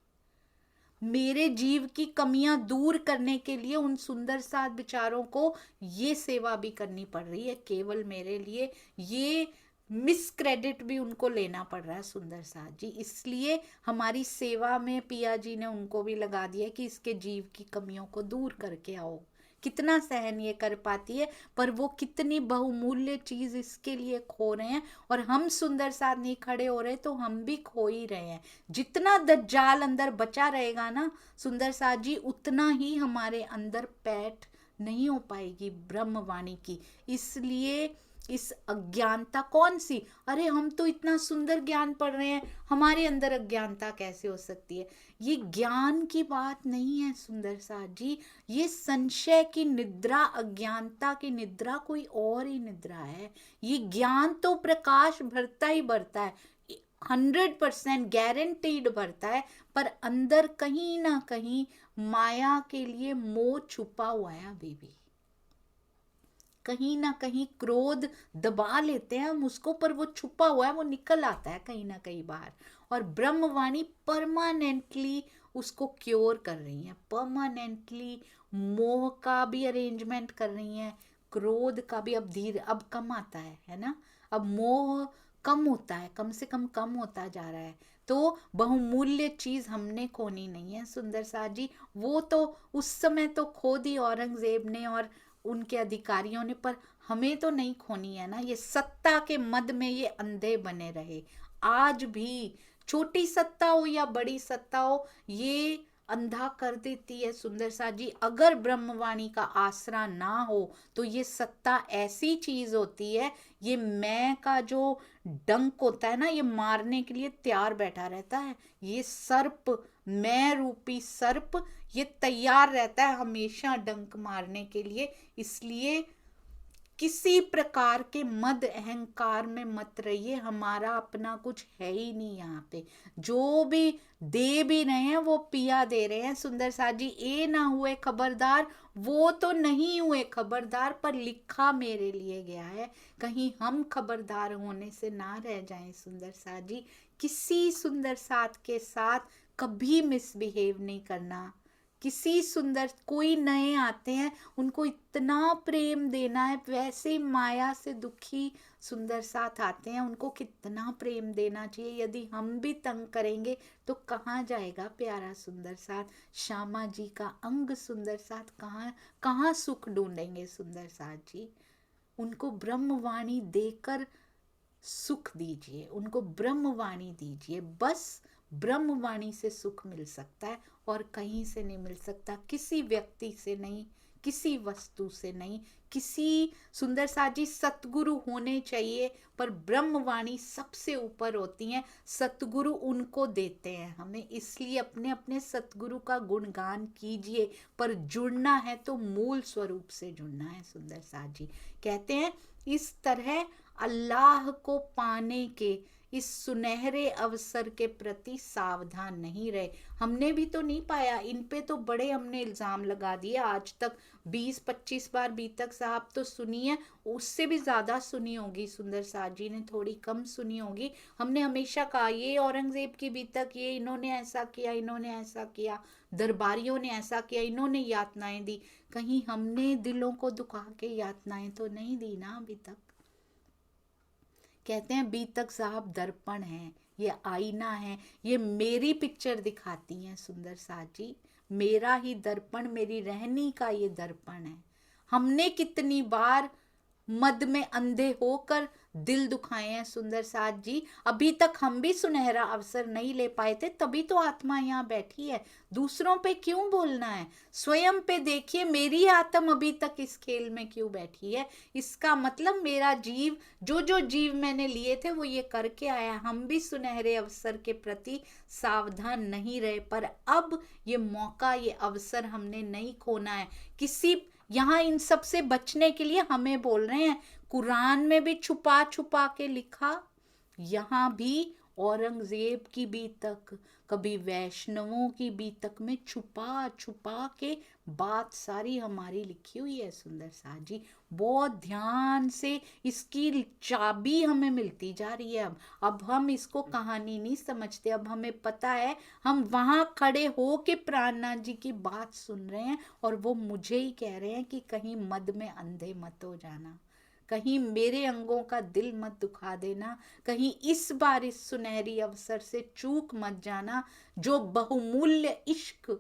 मेरे जीव की कमियां दूर करने के लिए उन सुंदर साथ विचारों को ये सेवा भी करनी पड़ रही है केवल मेरे लिए। ये मिसक्रेडिट भी उनको लेना पड़ रहा है सुंदर साथ जी। इसलिए हमारी सेवा में पिया जी ने उनको भी लगा दिया कि इसके जीव की कमियों को दूर करके आओ, कितना सहन ये कर पाती है, पर वो कितनी बहुमूल्य चीज इसके लिए खो रहे हैं। और हम सुंदर साथ नहीं खड़े हो रहे तो हम भी खो ही रहे हैं। जितना दज्जाल अंदर बचा रहेगा ना सुंदर साथ जी, उतना ही हमारे अंदर पैठ नहीं हो पाएगी ब्रह्मवाणी की। इसलिए इस अज्ञानता कौन सी, अरे हम तो इतना सुंदर ज्ञान पढ़ रहे हैं, हमारे अंदर अज्ञानता कैसे हो सकती है? ये ज्ञान की बात नहीं है सुंदर साथ जी, ये संशय की निद्रा, अज्ञानता की निद्रा कोई और ही निद्रा है। ये ज्ञान तो प्रकाश भरता ही भरता है, 100% गारंटीड भरता है, पर अंदर कहीं ना कहीं माया के लिए मोह छुपा हुआ है अभी भी। कहीं ना कहीं क्रोध दबा लेते हैं हम उसको, पर वो छुपा हुआ है, वो निकल आता है कहीं ना कहीं बाहर। और ब्रह्मवाणी परमानेंटली उसको क्योर कर रही है, परमानेंटली मोह का भी अरेंजमेंट कर रही है, क्रोध का भी। अब धीरे अब कम आता है ना, अब मोह कम होता है, कम से कम कम होता जा रहा है। तो बहुमूल्य चीज हमने खोनी नहीं है सुंदर साथ जी, वो तो उस समय तो खो दी औरंगजेब ने और उनके अधिकारियों ने, पर हमें तो नहीं खोनी है ना। ये सत्ता के मद में ये अंधे बने रहे, आज भी छोटी सत्ता हो या बड़ी सत्ता हो, ये अंधा कर देती है सुंदर सा जी। अगर ब्रह्मवाणी का आसरा ना हो तो ये सत्ता ऐसी चीज होती है, ये मैं का जो डंक होता है ना, ये मारने के लिए तैयार बैठा रहता है। ये सर्प, मैं रूपी सर्प, ये तैयार रहता है हमेशा डंक मारने के लिए। इसलिए किसी प्रकार के मद अहंकार में मत रहिए, हमारा अपना कुछ है ही नहीं यहाँ पे। जो भी दे भी रहे हैं वो पिया दे रहे हैं सुंदर सा जी। ए ना हुए खबरदार, वो तो नहीं हुए खबरदार, पर लिखा मेरे लिए गया है, कहीं हम खबरदार होने से ना रह जाएं सुंदर सा जी। किसी सुंदर साथ के साथ कभी मिसबिहेव नहीं करना। किसी सुंदर, कोई नए आते हैं उनको इतना प्रेम देना है, वैसे माया से दुखी सुंदर साथ आते हैं उनको कितना प्रेम देना चाहिए। यदि हम भी तंग करेंगे तो कहाँ जाएगा प्यारा सुंदर साथ? श्यामा जी का अंग सुंदर साथ कहाँ कहाँ सुख ढूंढेंगे सुंदर साथ जी? उनको ब्रह्मवाणी देकर सुख दीजिए, उनको ब्रह्मवाणी दीजिए, बस ब्रह्मवाणी से सुख मिल सकता है और कहीं से नहीं मिल सकता, किसी व्यक्ति से नहीं, किसी वस्तु से नहीं, किसी सुंदर साजी सतगुरु होने चाहिए, पर ब्रह्मवाणी सबसे ऊपर होती हैं। सतगुरु उनको देते हैं हमें, इसलिए अपने अपने सतगुरु का गुणगान कीजिए, पर जुड़ना है तो मूल स्वरूप से जुड़ना है सुंदर साजी। कहते हैं इस तरह अल्लाह को पाने के इस सुनहरे अवसर के प्रति सावधान नहीं रहे। हमने भी तो नहीं पाया, इन पे तो बड़े हमने इल्जाम लगा दिए, आज तक 20-25 बार बीतक साहब तो सुनी है, उससे भी ज्यादा सुनी होगी सुंदर साथ जी ने, थोड़ी कम सुनी होगी। हमने हमेशा कहा ये औरंगजेब की बीतक, ये इन्होंने ऐसा किया, इन्होंने ऐसा किया, दरबारियों ने ऐसा किया, इन्होंने यातनाएं दी। कहीं हमने दिलों को दुखा के यातनाएं तो नहीं दी ना अभी तक। कहते हैं बीतक साहब दर्पण है, ये आईना है, ये मेरी पिक्चर दिखाती हैं सुंदर साथ जी, मेरा ही दर्पण, मेरी रहनी का ये दर्पण है। हमने कितनी बार मद में अंधे होकर दिल दुखाए हैं सुंदर साथ जी, अभी तक हम भी सुनहरा अवसर नहीं ले पाए थे, तभी तो आत्मा यहाँ बैठी है। दूसरों पे क्यों बोलना है, स्वयं पे देखिए, मेरी आत्मा अभी तक इस खेल में क्यों बैठी है? इसका मतलब मेरा जीव, जो जो जीव मैंने लिए थे वो ये करके आया। हम भी सुनहरे अवसर के प्रति सावधान नहीं रहे, पर अब ये मौका, ये अवसर हमने नहीं खोना है। किसी यहाँ इन सब से बचने के लिए हमें बोल रहे हैं, कुरान में भी छुपा छुपा के लिखा, यहाँ भी औरंगजेब की बीतक, कभी वैष्णवों की बीतक में छुपा छुपा के बात सारी हमारी लिखी हुई है सुंदर साथ जी। बहुत ध्यान से इसकी चाबी हमें मिलती जा रही है। अब हम इसको कहानी नहीं समझते, अब हमें पता है, हम वहां खड़े हो के प्राणनाथ जी की बात सुन रहे हैं और वो मुझे ही कह रहे हैं कि कहीं मद में अंधे मत हो जाना, कहीं मेरे अंगों का दिल मत दुखा देना, कहीं इस बार इस सुनहरी अवसर से चूक मत जाना, जो बहुमूल्य इश्क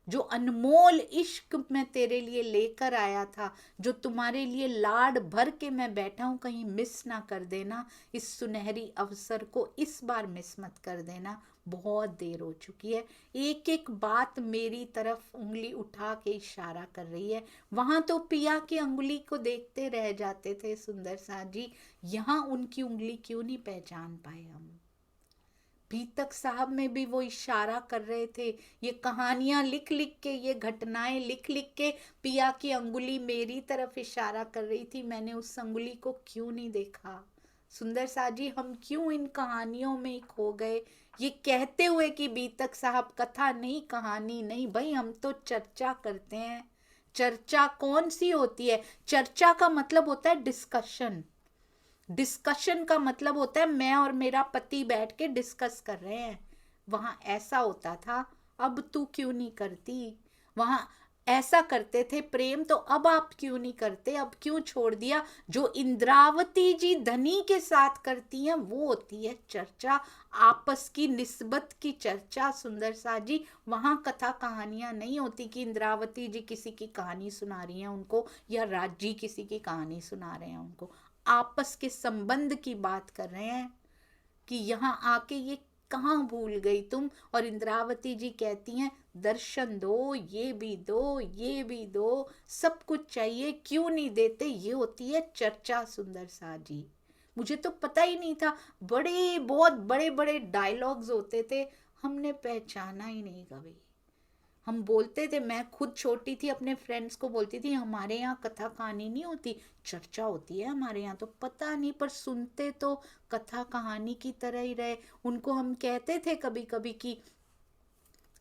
जो अनमोल इश्क मैं तेरे लिए लेकर आया था, जो तुम्हारे लिए लाड भर के मैं बैठा हूं, कहीं मिस ना कर देना इस सुनहरी अवसर को, इस बार मिस मत कर देना, बहुत देर हो चुकी है। एक एक बात मेरी तरफ उंगली उठा के इशारा कर रही है। वहां तो पिया की उंगली को देखते रह जाते थे सुंदर सा जी, यहाँ उनकी उंगली क्यों नहीं पहचान पाए हम? भीतक साहब में भी वो इशारा कर रहे थे, ये कहानियां लिख लिख के, ये घटनाएं लिख लिख के पिया की अंगुली मेरी तरफ इशारा कर रही थी, मैंने उस अंगुली को क्यों नहीं देखा? सुंदर सा जी, हम क्यों इन कहानियों में खो गए, ये कहते हुए कि बीतक साहब कथा नहीं, कहानी नहीं। भाई हम तो चर्चा करते हैं। चर्चा कौन सी होती है? चर्चा का मतलब होता है डिस्कशन। डिस्कशन का मतलब होता है मैं और मेरा पति बैठ के डिस्कस कर रहे हैं। वहां ऐसा होता था, अब तू क्यों नहीं करती? वहां ऐसा करते थे प्रेम, तो अब आप क्यों नहीं करते, अब क्यों छोड़ दिया? जो इंद्रावती जी धनी के साथ करती हैं वो होती है चर्चा, आपस की निस्बत की चर्चा। सुंदर सा जी, वहां कथा कहानियां नहीं होती कि इंद्रावती जी किसी की कहानी सुना रही हैं उनको, या राज जी किसी की कहानी सुना रहे हैं उनको। आपस के संबंध की बात कर रहे हैं कि यहाँ आके ये कहाँ भूल गई तुम? और इंद्रावती जी कहती हैं दर्शन दो, ये भी दो, ये भी दो, सब कुछ चाहिए, क्यों नहीं देते? ये होती है चर्चा सुंदर सा जी। मुझे तो पता ही नहीं था, बड़े बहुत बड़े बड़े डायलॉग्स होते थे, हमने पहचाना ही नहीं कभी। हम बोलते थे, मैं खुद छोटी थी अपने फ्रेंड्स को बोलती थी हमारे यहाँ कथा कहानी नहीं होती, चर्चा होती है हमारे यहाँ। तो पता नहीं, पर सुनते तो कथा कहानी की तरह ही रहे। उनको हम कहते थे कभी कभी कि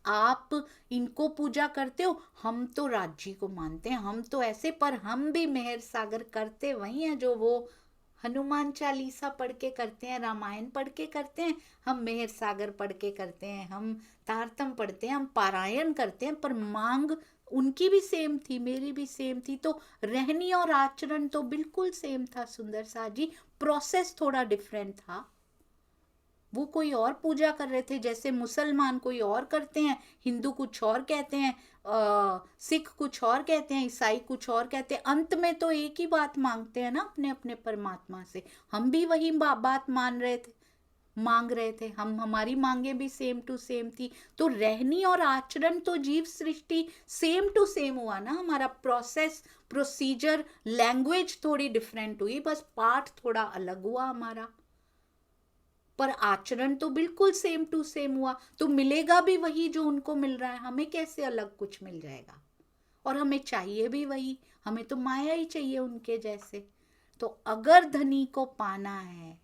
आप इनको पूजा करते हो, हम तो राजी को मानते हैं, हम तो ऐसे, पर हम भी मेहर सागर करते वही हैं जो वो हनुमान चालीसा पढ़ के करते हैं, रामायण पढ़ के करते हैं, हम मेहर सागर पढ़ के करते हैं, हम तारतम पढ़ते हैं, हम पारायण करते हैं, पर मांग उनकी भी सेम थी, मेरी भी सेम थी। तो रहनी और आचरण तो बिल्कुल सेम था सुंदर सा जी, प्रोसेस थोड़ा डिफरेंट था। वो कोई और पूजा कर रहे थे, जैसे मुसलमान कोई और करते हैं, हिंदू कुछ और कहते हैं, सिख कुछ और कहते हैं, ईसाई कुछ और कहते हैं, अंत में तो एक ही बात मांगते हैं ना अपने अपने परमात्मा से। हम भी वही बात मान रहे थे, मांग रहे थे, हम हमारी मांगे भी सेम टू सेम थी। तो रहनी और आचरण तो जीव सृष्टि सेम टू सेम हुआ ना, हमारा प्रोसेस, प्रोसीजर, लैंग्वेज थोड़ी डिफरेंट हुई, बस पार्ट थोड़ा अलग हुआ हमारा, पर आचरण तो बिल्कुल सेम टू सेम हुआ। तो मिलेगा भी वही जो उनको मिल रहा है, हमें कैसे अलग कुछ मिल जाएगा? और हमें चाहिए भी वही, हमें तो माया ही चाहिए उनके जैसे। तो अगर धनी को पाना है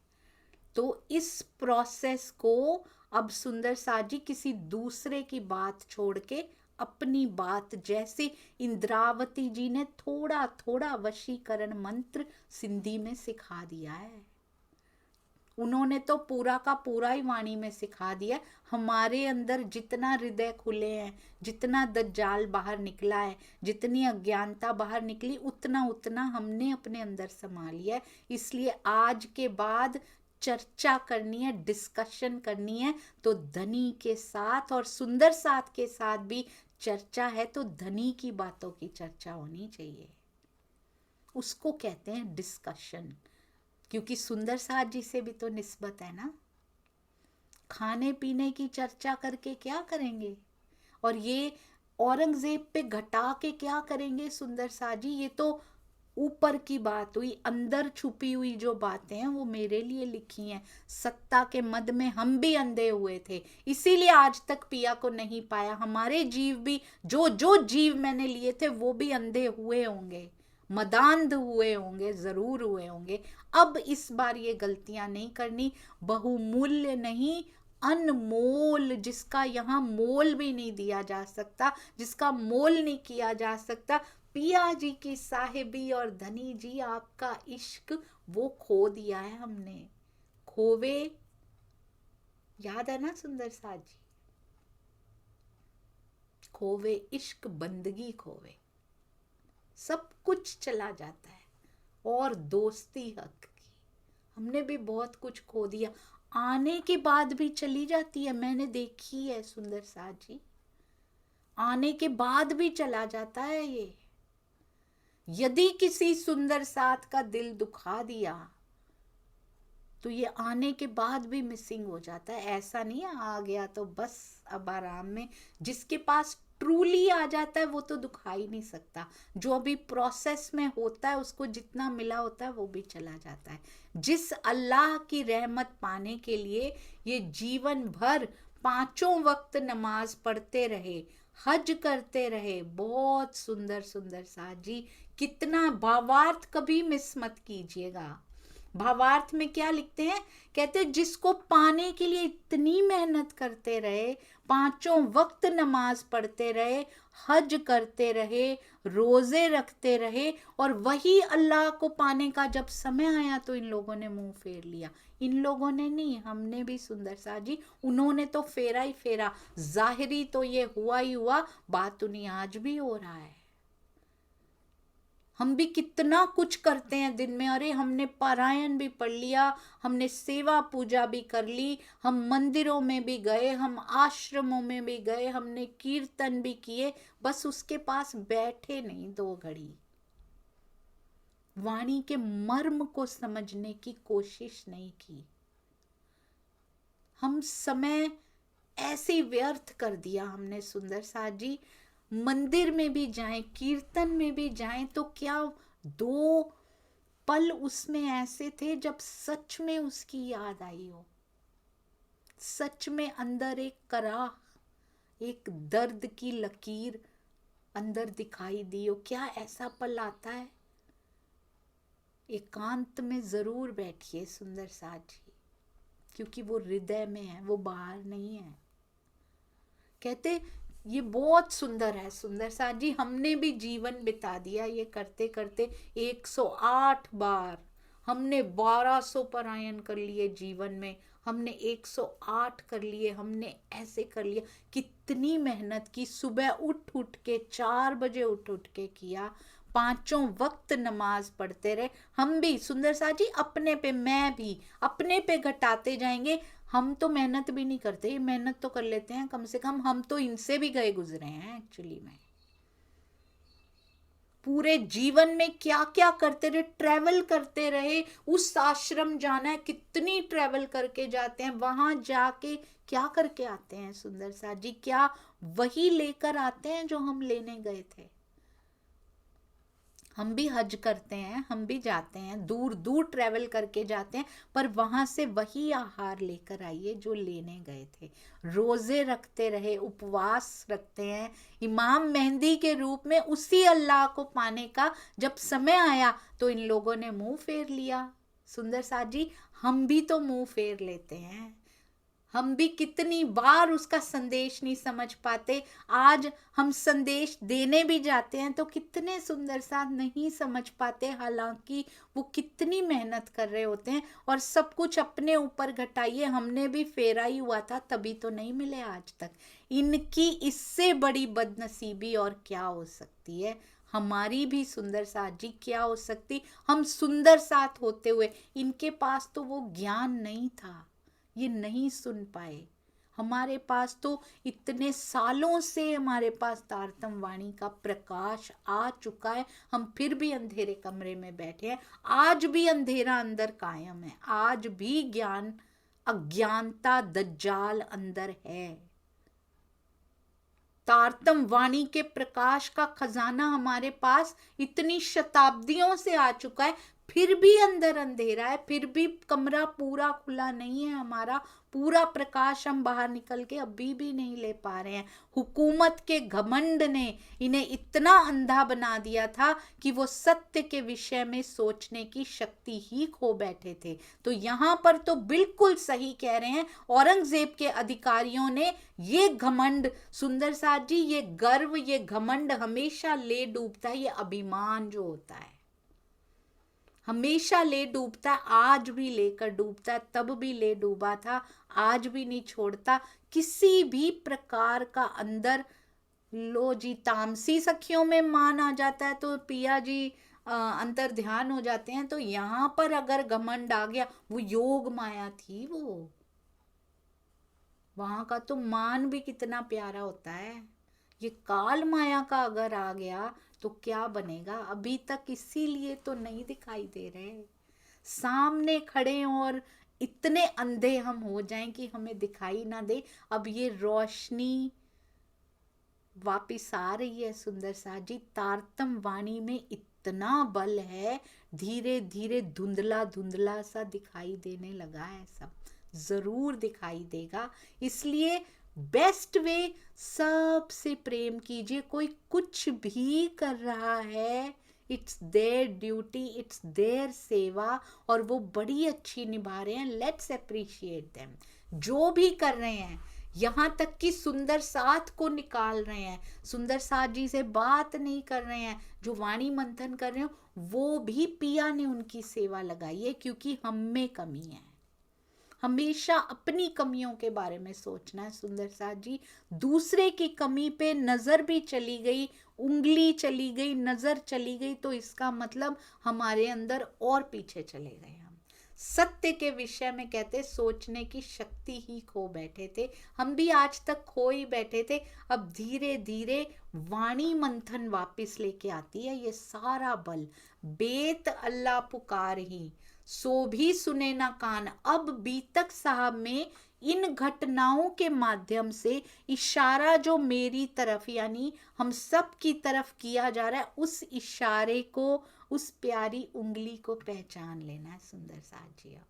तो इस प्रोसेस को अब सुंदर साजी किसी दूसरे की बात छोड़ के अपनी बात, जैसे इंद्रावती जी ने थोड़ा थोड़ा वशीकरण मंत्र सिंधी में सिखा दिया है, उन्होंने तो पूरा का पूरा ही वाणी में सिखा दिया। हमारे अंदर जितना हृदय खुले हैं, जितना दज्जाल बाहर निकला है, जितनी अज्ञानता बाहर निकली, उतना उतना हमने अपने अंदर समा लिया है। इसलिए आज के बाद चर्चा करनी है, डिस्कशन करनी है, तो धनी के साथ और सुंदर साथ के साथ भी चर्चा है, तो धनी की बातों की चर्चा होनी चाहिए, उसको कहते हैं डिस्कशन। क्योंकि सुंदर साथ जी से भी तो निस्बत है ना, खाने पीने की चर्चा करके क्या करेंगे? और ये औरंगजेब पे घटा के क्या करेंगे सुंदर साथ जी? ये तो ऊपर की बात हुई, अंदर छुपी हुई जो बातें हैं वो मेरे लिए लिखी हैं। सत्ता के मद में हम भी अंधे हुए थे, इसीलिए आज तक पिया को नहीं पाया। हमारे जीव भी, जो जो जीव मैंने लिए थे वो भी अंधे हुए होंगे, मदांध हुए होंगे, जरूर हुए होंगे। अब इस बार ये गलतियां नहीं करनी। बहुमूल्य नहीं, अनमोल, जिसका यहाँ मोल भी नहीं दिया जा सकता, जिसका मोल नहीं किया जा सकता, पिया जी की साहिबी और धनी जी आपका इश्क, वो खो दिया है हमने। खोवे, याद है ना सुंदर साथ जी? खोवे इश्क बंदगी खोवे, सब कुछ चला जाता है, और दोस्ती हक की। हमने भी बहुत कुछ खो दिया, आने के बाद भी चली जाती है, मैंने देखी है सुंदर साथ जी। आने के बाद भी चला जाता है ये। यदि किसी सुंदर साथ का दिल दुखा दिया तो ये आने के बाद भी मिसिंग हो जाता है। ऐसा नहीं है आ गया तो बस अब आराम में। जिसके पास ट्रूली आ जाता है वो तो दुखा ही नहीं सकता। जो अभी प्रोसेस में होता है उसको जितना मिला होता है वो भी चला जाता है। जिस अल्लाह की रहमत पाने के लिए ये जीवन भर 5 वक्त नमाज पढ़ते रहे, हज करते रहे, बहुत सुंदर सुंदर साथ जी। कितना भावार्थ कभी मिस मत कीजिएगा। भावार्थ में क्या लिखते हैं, कहते जिसको पाने के लिए इतनी मेहनत करते रहे, 5 वक्त नमाज पढ़ते रहे, हज करते रहे, रोजे रखते रहे, और वही अल्लाह को पाने का जब समय आया तो इन लोगों ने मुंह फेर लिया। इन लोगों ने नहीं, हमने भी सुंदर सा जी, उन्होंने तो फेरा ही फेरा। जाहिरी तो ये हुआ ही हुआ, बात उन्हीं आज भी हो रहा है। हम भी कितना कुछ करते हैं दिन में। अरे हमने पारायण भी पढ़ लिया, हमने सेवा पूजा भी कर ली, हम मंदिरों में भी गए, हम आश्रमों में भी गए, हमने कीर्तन भी किए, बस उसके पास बैठे नहीं 2 घड़ी। वाणी के मर्म को समझने की कोशिश नहीं की। हम समय ऐसे व्यर्थ कर दिया हमने सुंदर साथ जी। मंदिर में भी जाएं, कीर्तन में भी जाएं, तो क्या 2 पल उसमें ऐसे थे जब सच में उसकी याद आई हो, सच में अंदर एक कराह, एक दर्द की लकीर अंदर दिखाई दी हो। क्या ऐसा पल आता है? एकांत में जरूर बैठिए सुंदर साथ जी, क्योंकि वो हृदय में है, वो बाहर नहीं है। कहते ये बहुत सुंदर है सुंदर साथ जी। हमने भी जीवन बिता दिया ये करते करते। 108 बार हमने 1200 पारायण कर लिए जीवन में, हमने 108 कर लिए, हमने ऐसे कर लिया। कितनी मेहनत की, सुबह उठ उठ के 4 बजे उठ उठ के किया, 5 वक्त नमाज पढ़ते रहे। हम भी सुंदर साथ जी अपने पे, मैं भी अपने पे घटाते जाएंगे। हम तो मेहनत भी नहीं करते, ये मेहनत तो कर लेते हैं कम से कम। हम तो इनसे भी गए गुजरे हैं एक्चुअली में। पूरे जीवन में क्या क्या करते रहे, ट्रैवल करते रहे। उस आश्रम जाना है, कितनी ट्रैवल करके जाते हैं, वहां जाके क्या करके आते हैं सुंदर साथ जी? क्या वही लेकर आते हैं जो हम लेने गए थे? हम भी हज करते हैं, हम भी जाते हैं, दूर दूर ट्रैवल करके जाते हैं, पर वहां से वही आहार लेकर आइए जो लेने गए थे। रोजे रखते रहे, उपवास रखते हैं, इमाम मेहंदी के रूप में उसी अल्लाह को पाने का जब समय आया तो इन लोगों ने मुंह फेर लिया। सुंदर साथ जी हम भी तो मुंह फेर लेते हैं। हम भी कितनी बार उसका संदेश नहीं समझ पाते। आज हम संदेश देने भी जाते हैं तो कितने सुंदर सा नहीं समझ पाते, हालांकि वो कितनी मेहनत कर रहे होते हैं। और सब कुछ अपने ऊपर घटाइए, हमने भी फेरा ही हुआ था तभी तो नहीं मिले आज तक। इनकी इससे बड़ी बदनसीबी और क्या हो सकती है? हमारी भी सुंदर साथ जी क्या हो सकती? हम सुंदर साथ होते हुए इनके पास तो वो ज्ञान नहीं था, ये नहीं सुन पाए। हमारे पास तो इतने सालों से हमारे पास तारतम वाणी का प्रकाश आ चुका है, हम फिर भी अंधेरे कमरे में बैठे हैं। आज भी अंधेरा अंदर कायम है, आज भी ज्ञान अज्ञानता दज्जाल अंदर है। तारतम वाणी के प्रकाश का खजाना हमारे पास इतनी शताब्दियों से आ चुका है, फिर भी अंदर अंधेरा है, फिर भी कमरा पूरा खुला नहीं है हमारा। पूरा प्रकाश हम बाहर निकल के अभी भी नहीं ले पा रहे हैं। हुकूमत के घमंड ने इन्हें इतना अंधा बना दिया था कि वो सत्य के विषय में सोचने की शक्ति ही खो बैठे थे। तो यहाँ पर तो बिल्कुल सही कह रहे हैं औरंगजेब के अधिकारियों ने। ये घमंड सुंदर साथ जी, ये गर्व, ये घमंड हमेशा ले डूबता है। ये अभिमान जो होता है हमेशा ले डूबता है, आज भी लेकर डूबता है, तब भी ले डूबा था, आज भी नहीं छोड़ता। किसी भी प्रकार का अंदर लो जी, तामसी सखियों में मान आ जाता है तो पिया जी अंतर ध्यान हो जाते हैं। तो यहाँ पर अगर घमंड आ गया, वो योग माया थी, वो वहां का तो मान भी कितना प्यारा होता है। ये काल माया का अगर आ गया तो क्या बनेगा? अभी तक इसीलिए तो नहीं दिखाई दे रहे, सामने खड़े और इतने अंधे हम हो जाएं कि हमें दिखाई ना दे। अब ये रोशनी वापिस आ रही है सुंदर सा जी। तारतम वाणी में इतना बल है, धीरे धीरे धुंधला धुंधला सा दिखाई देने लगा है, सब जरूर दिखाई देगा। इसलिए बेस्ट वे, सबसे प्रेम कीजिए। कोई कुछ भी कर रहा है, it's their duty, it's their सेवा, और वो बड़ी अच्छी निभा रहे हैं। Let's appreciate them. जो भी कर रहे हैं, यहाँ तक कि सुंदर साथ को निकाल रहे हैं, सुंदर साथ जी से बात नहीं कर रहे हैं, जो वाणी मंथन कर रहे हो, वो भी पिया ने उनकी सेवा लगाई है, क्योंकि हम में कमी है। हमेशा अपनी कमियों के बारे में सोचना है सुंदर साथ जी। दूसरे की कमी पे नजर भी चली गई, उंगली चली गई, नजर चली गई, तो इसका मतलब हमारे अंदर और पीछे चले गए हम। सत्य के विषय में कहते सोचने की शक्ति ही खो बैठे थे। हम भी आज तक खो ही बैठे थे। अब धीरे धीरे वाणी मंथन वापिस लेके आती है ये सारा बल। बेत अल्लाह पुकार ही, सो भी सुने ना कान। अब बीतक साहब में इन घटनाओं के माध्यम से इशारा जो मेरी तरफ यानी हम सब की तरफ किया जा रहा है, उस इशारे को, उस प्यारी उंगली को पहचान लेना है सुंदर साथ जी। अब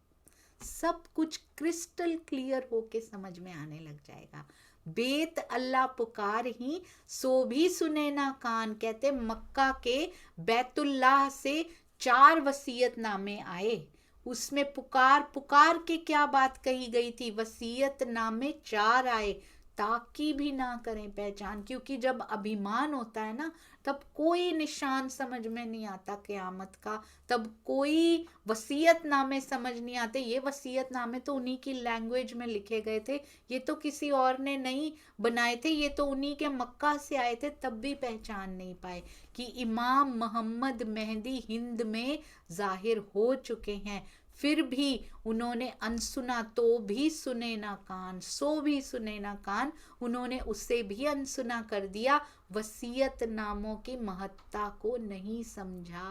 सब कुछ क्रिस्टल क्लियर होके समझ में आने लग जाएगा। बेत अल्लाह पुकार ही, सो भी सुने ना कान। कहते मक्का के बैतुल्लाह से 4 वसीयतनामे आए, उसमें पुकार पुकार के क्या बात कही गई थी? वसीयतनामे 4 आए, ताकि भी ना करें पहचान। क्योंकि जब अभिमान होता है ना, तब कोई निशान समझ में नहीं आता क़यामत का, तब कोई वसीयतनामे समझ नहीं आते। ये वसीयतनामे तो उन्हीं की लैंग्वेज में लिखे गए थे, ये तो किसी और ने नहीं बनाए थे, ये तो उन्हीं के मक्का से आए थे, तब भी पहचान नहीं पाए कि इमाम मोहम्मद मेहदी हिंद में जाहिर हो चुके हैं। फिर भी उन्होंने अनसुना, तो भी सुने ना कान, सो भी सुने ना कान, उन्होंने उसे भी अनसुना कर दिया। वसीयत नामों की महत्ता को नहीं समझा।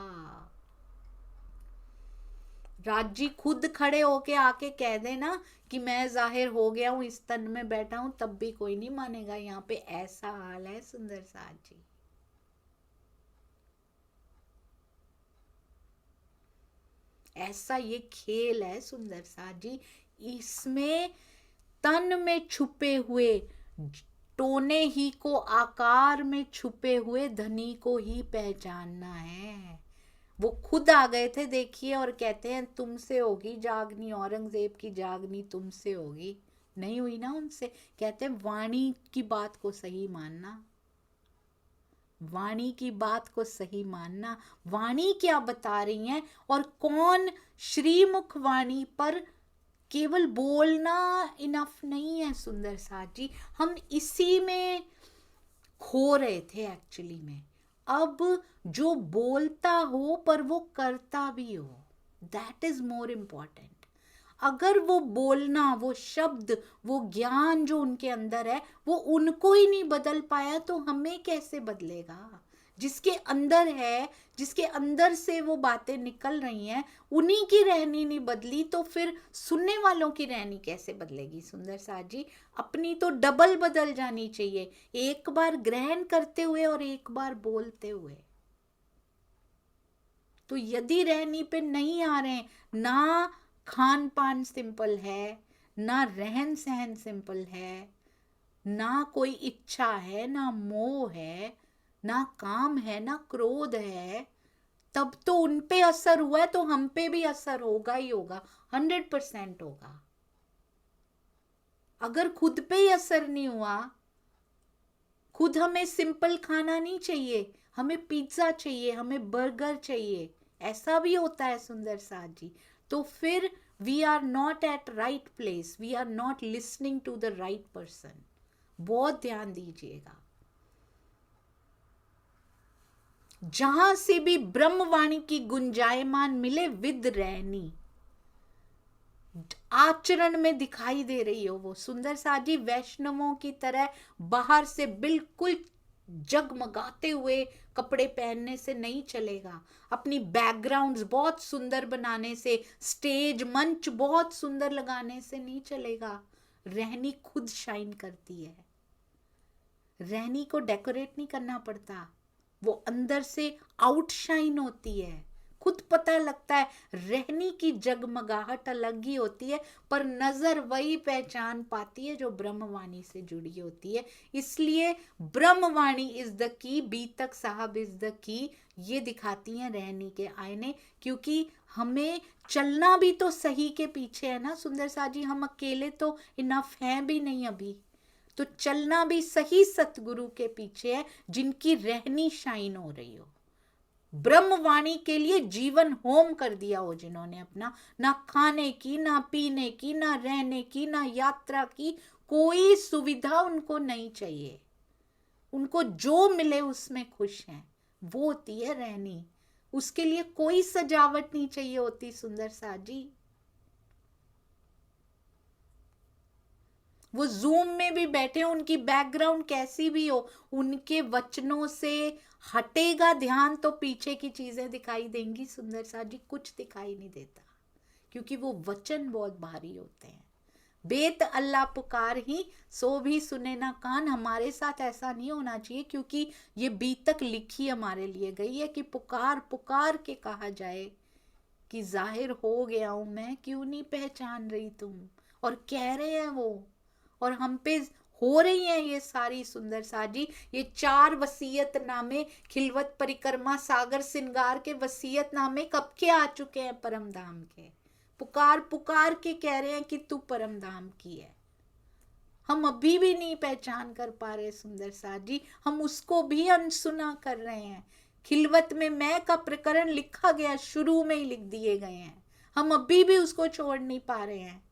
राज जी खुद खड़े होके आके कह देना कि मैं जाहिर हो गया हूं, इस तन में बैठा हूं, तब भी कोई नहीं मानेगा। यहाँ पे ऐसा हाल है सुंदर साथ जी। ऐसा ये खेल है सुंदर साथ जी। इसमें तन में छुपे हुए टोने ही को, आकार में छुपे हुए धनी को ही पहचानना है। वो खुद आ गए थे देखिए, और कहते हैं तुमसे होगी जागनी, औरंगजेब की जागनी तुमसे होगी। नहीं हुई ना उनसे। कहते हैं वाणी की बात को सही मानना, वाणी की बात को सही मानना। वाणी क्या बता रही हैं, और कौन श्रीमुख वाणी पर केवल बोलना इनफ नहीं है सुंदर साथ जी। हम इसी में खो रहे थे एक्चुअली में। अब जो बोलता हो पर वो करता भी हो, दैट इज मोर इम्पॉर्टेंट। अगर वो बोलना, वो शब्द, वो ज्ञान जो उनके अंदर है, वो उनको ही नहीं बदल पाया तो हमें कैसे बदलेगा? जिसके अंदर है, जिसके अंदर से वो बातें निकल रही हैं, उन्हीं की रहनी नहीं बदली तो फिर सुनने वालों की रहनी कैसे बदलेगी? सुंदर साथ जी, अपनी तो डबल बदल जानी चाहिए, एक बार ग्रहण करते हुए और एक बार बोलते हुए। तो यदि रहनी पे नहीं आ रहे, ना खान पान सिंपल है, ना रहन सहन सिंपल है, ना कोई इच्छा है, ना मोह है, ना काम है, ना क्रोध है, तब तो उन पे असर हुआ है, तो हम पे भी असर होगा ही होगा, 100% होगा। अगर खुद पे ही असर नहीं हुआ, खुद हमें सिंपल खाना नहीं चाहिए, हमें पिज्जा चाहिए, हमें बर्गर चाहिए, ऐसा भी होता है सुंदर साथ जी, तो फिर we are not at right place, we are not listening to the right person. बहुत ध्यान दीजिएगा। जहां से भी ब्रह्मवाणी की गुंजायमान मिले, विद रहनी, आचरण में दिखाई दे रही हो वो सुंदर साथ जी, वैष्णवों की तरह बाहर से बिल्कुल जगमगाते हुए कपड़े पहनने से नहीं चलेगा, अपनी बैकग्राउंड्स बहुत सुंदर बनाने से, स्टेज मंच बहुत सुंदर लगाने से नहीं चलेगा। रहनी खुद शाइन करती है, रहनी को डेकोरेट नहीं करना पड़ता, वो अंदर से आउटशाइन होती है, खुद पता लगता है। रहनी की जगमगाहट अलग ही होती है, पर नजर वही पहचान पाती है जो ब्रह्मवाणी से जुड़ी होती है। इसलिए ब्रह्मवाणी इज द की, बीतक साहब इज द की, ये दिखाती हैं रहनी के आईने। क्योंकि हमें चलना भी तो सही के पीछे है ना सुंदर सा जी, हम अकेले तो इनफ हैं भी नहीं अभी, तो चलना भी सही सतगुरु के पीछे है जिनकी रहनी शाइन हो रही हो। ब्रह्मवाणी के लिए जीवन होम कर दिया हो जिन्होंने अपना, ना खाने की, ना पीने की, ना रहने की, ना यात्रा की, कोई सुविधा उनको नहीं चाहिए, उनको जो मिले उसमें खुश हैं, वो होती है रहनी। उसके लिए कोई सजावट नहीं चाहिए होती सुंदर सा जी। वो जूम में भी बैठे, उनकी बैकग्राउंड कैसी भी हो, उनके वचनों से हटेगा ध्यान तो पीछे की चीजें दिखाई देंगी सुंदर सा जी, कुछ दिखाई नहीं देता, क्योंकि वो वचन बहुत भारी होते हैं। बेत अल्लाह पुकार ही सो भी सुने ना कान। हमारे साथ ऐसा नहीं होना चाहिए, क्योंकि ये बीतक लिखी हमारे लिए गई है कि पुकार पुकार के कहा जाए कि जाहिर हो गया हूं मैं, क्यों नहीं पहचान रही तुम। और कह रहे हैं वो, और हम पे हो रही हैं ये सारी सुंदर साजी। ये 4 वसीयतनामे, खिलवत परिक्रमा सागर सिंगार के वसीयतनामे कब के आ चुके हैं परम धाम के। पुकार पुकार के कह रहे हैं कि तू परम धाम की है। हम अभी भी नहीं पहचान कर पा रहे सुंदर साजी, हम उसको भी अनसुना कर रहे हैं। खिलवत में मैं का प्रकरण लिखा गया, शुरू में ही लिख दिए गए हैं, हम अभी भी उसको छोड़ नहीं पा रहे हैं।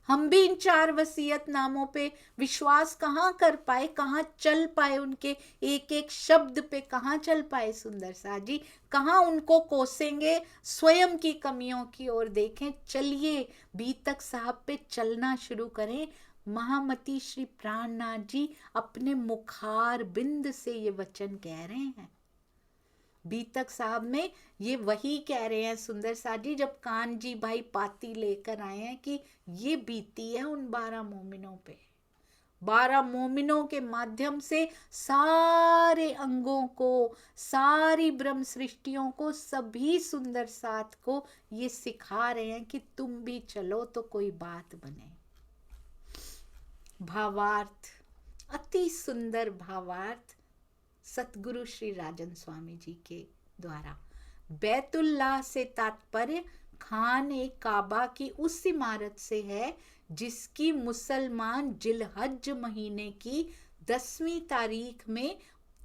हम भी इन 4 वसीयत नामों पे विश्वास कहाँ कर पाए, कहाँ चल पाए, उनके एक एक शब्द पे कहाँ चल पाए सुंदर सा जी, कहाँ उनको कोसेंगे, स्वयं की कमियों की ओर देखें। चलिए बीतक साहब पे चलना शुरू करें। महामती श्री प्राणनाथ जी अपने मुखार बिंद से ये वचन कह रहे हैं। बीतक साहब में ये वही कह रहे हैं सुंदर सा जी, जब कान जी भाई पाती लेकर आए हैं कि ये बीती है उन 12 मोमिनों पे। 12 मोमिनों के माध्यम से सारे अंगों को, सारी ब्रह्म सृष्टियों को, सभी सुंदर साथ को ये सिखा रहे हैं कि तुम भी चलो तो कोई बात बने। भावार्थ, अति सुंदर भावार्थ सतगुरु श्री राजन स्वामी जी के द्वारा। बैतुल्लाह से तात्पर्य खाने काबा की उस इमारत से है जिसकी मुसलमान जिलहज महीने की 10वीं तारीख में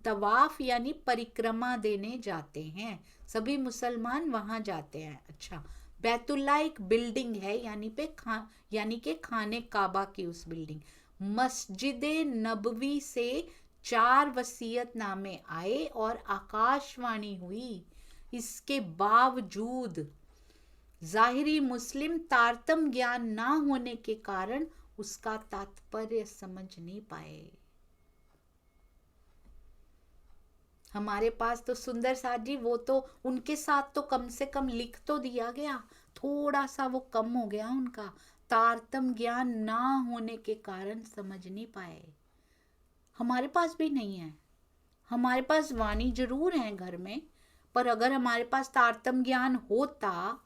तवाफ यानी परिक्रमा देने जाते हैं। सभी मुसलमान वहां जाते हैं। अच्छा, बैतुल्लाह एक बिल्डिंग है, यानी के खाने काबा की उस बिल्डिंग। मस्जिद नबवी से 4 वसीयतनामे आए और आकाशवाणी हुई। इसके बावजूद जाहिरी मुस्लिम तारतम ज्ञान ना होने के कारण उसका तात्पर्य समझ नहीं पाए। हमारे पास तो सुंदर साथ जी, वो तो उनके साथ तो कम से कम लिख तो दिया गया, थोड़ा सा वो कम हो गया उनका, तारतम ज्ञान ना होने के कारण समझ नहीं पाए। हमारे पास भी नहीं है। हमारे पास वाणी जरूर है घर में, पर अगर हमारे पास तारतम ज्ञान होता,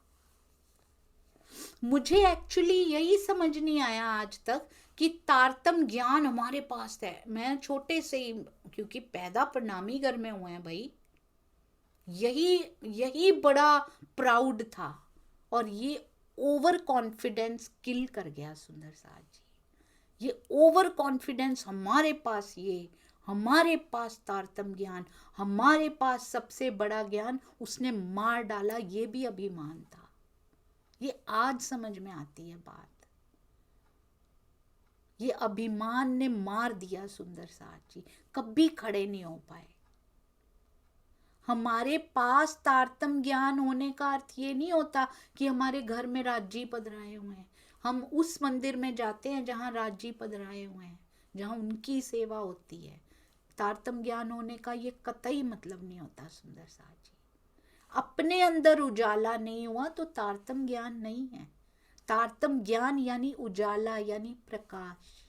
मुझे एक्चुअली यही समझ नहीं आया आज तक कि तारतम ज्ञान हमारे पास है। मैं छोटे से ही, क्योंकि पैदा प्रणामी घर में हुए हैं भाई, यही बड़ा प्राउड था, और ये ओवर कॉन्फिडेंस किल कर गया सुंदर साथ जी। ये ओवर कॉन्फिडेंस, हमारे पास तारतम ज्ञान, हमारे पास सबसे बड़ा ज्ञान, उसने मार डाला ये भी अभिमान था। ये आज समझ में आती है बात, ये अभिमान ने मार दिया सुंदर साथ जी, कभी खड़े नहीं हो पाए। हमारे पास तारतम ज्ञान होने का अर्थ ये नहीं होता कि हमारे घर में राजी पधराए हुए हैं। हम उस मंदिर में जाते हैं जहां राजी पधराए हुए हैं, जहां उनकी सेवा होती है। तारतम्य ज्ञान होने का ये कतई मतलब नहीं होता सुंदर साथ जी। अपने अंदर उजाला नहीं हुआ तो तारतम्य ज्ञान नहीं है। तारतम्य ज्ञान यानी उजाला, यानी प्रकाश।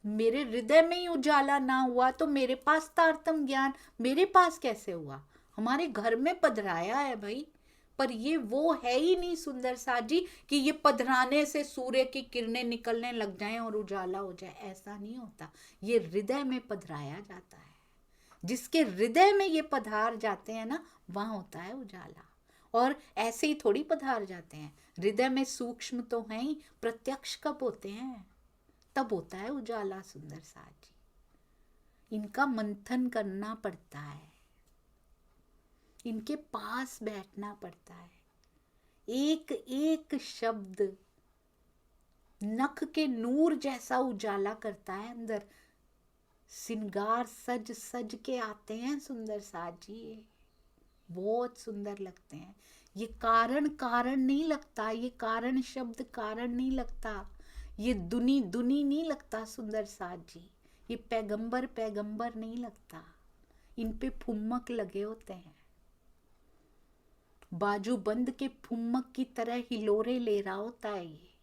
मेरे हृदय में ही उजाला ना हुआ तो मेरे पास तारतम्य ज्ञान मेरे पास कैसे हुआ? हमारे घर में पधराया है भाई, पर ये वो है ही नहीं सुंदर साथ जी कि ये पधराने से सूर्य की किरणें निकलने लग जाएं और उजाला हो जाए। ऐसा नहीं होता। ये हृदय में पधराया जाता है। जिसके हृदय में ये पधार जाते हैं ना, वहां होता है उजाला। और ऐसे ही थोड़ी पधार जाते हैं, हृदय में सूक्ष्म तो हैं ही, प्रत्यक्ष कब होते हैं? तब होता है उजाला सुंदर साथ जी। इनका मंथन करना पड़ता है, इनके पास बैठना पड़ता है। एक एक शब्द नख के नूर जैसा उजाला करता है अंदर। सिंगार सज सज के आते हैं सुंदर साथ जी, बहुत सुंदर लगते हैं। ये कारण कारण नहीं लगता, ये कारण शब्द कारण नहीं लगता, ये दुनी दुनी नहीं लगता सुंदर साथ जी, ये पैगंबर पैगंबर नहीं लगता। इन पे फुम्मक लगे होते हैं, बाजू बंद के फुम्मक की तरह हिलोरे ले रहा होता है ये।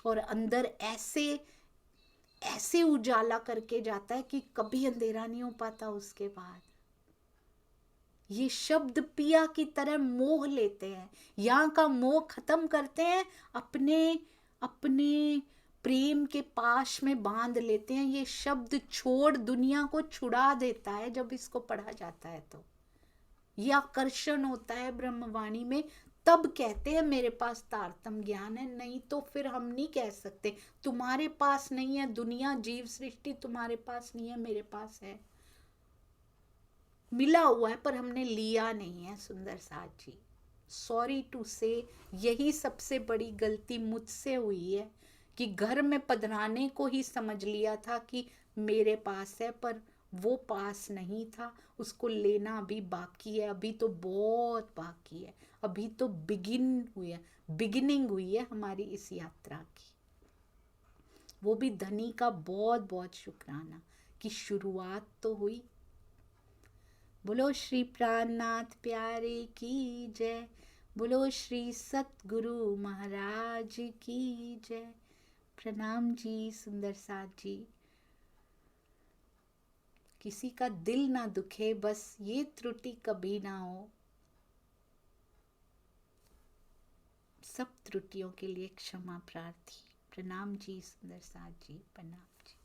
और अंदर ऐसे ऐसे उजाला करके जाता है कि कभी अंधेरा नहीं हो पाता उसके बाद। ये शब्द पिया की तरह मोह लेते हैं, यहाँ का मोह खत्म करते हैं, अपने अपने प्रेम के पाश में बांध लेते हैं। ये शब्द छोड़ दुनिया को छुड़ा देता है जब इसको पढ़ा जाता है। तो ये आकर्षण होता है ब्रह्मवाणी में, तब कहते हैं मेरे पास तारतम्य ज्ञान है। नहीं तो फिर हम नहीं कह सकते तुम्हारे पास नहीं है, दुनिया जीव सृष्टि तुम्हारे पास नहीं है, मेरे पास है। मिला हुआ है पर हमने लिया नहीं है सुंदर साथ जी। सॉरी टू से, यही सबसे बड़ी गलती मुझसे हुई है कि घर में पधराने को ही समझ लिया था कि मेरे पास है, पर वो पास नहीं था। उसको लेना अभी बाकी है, अभी तो बहुत बाकी है। अभी तो बिगिनिंग हुई है हमारी इस यात्रा की। वो भी धनी का बहुत बहुत शुक्राना कि शुरुआत तो हुई। बोलो श्री प्राणनाथ प्यारे की जय, बोलो श्री सतगुरु महाराज की जय। प्रणाम जी सुंदर साथ जी। किसी का दिल ना दुखे, बस ये त्रुटि कभी ना हो। सब त्रुटियों के लिए क्षमा प्रार्थी। प्रणाम जी सुंदर साथ जी, प्रणाम जी।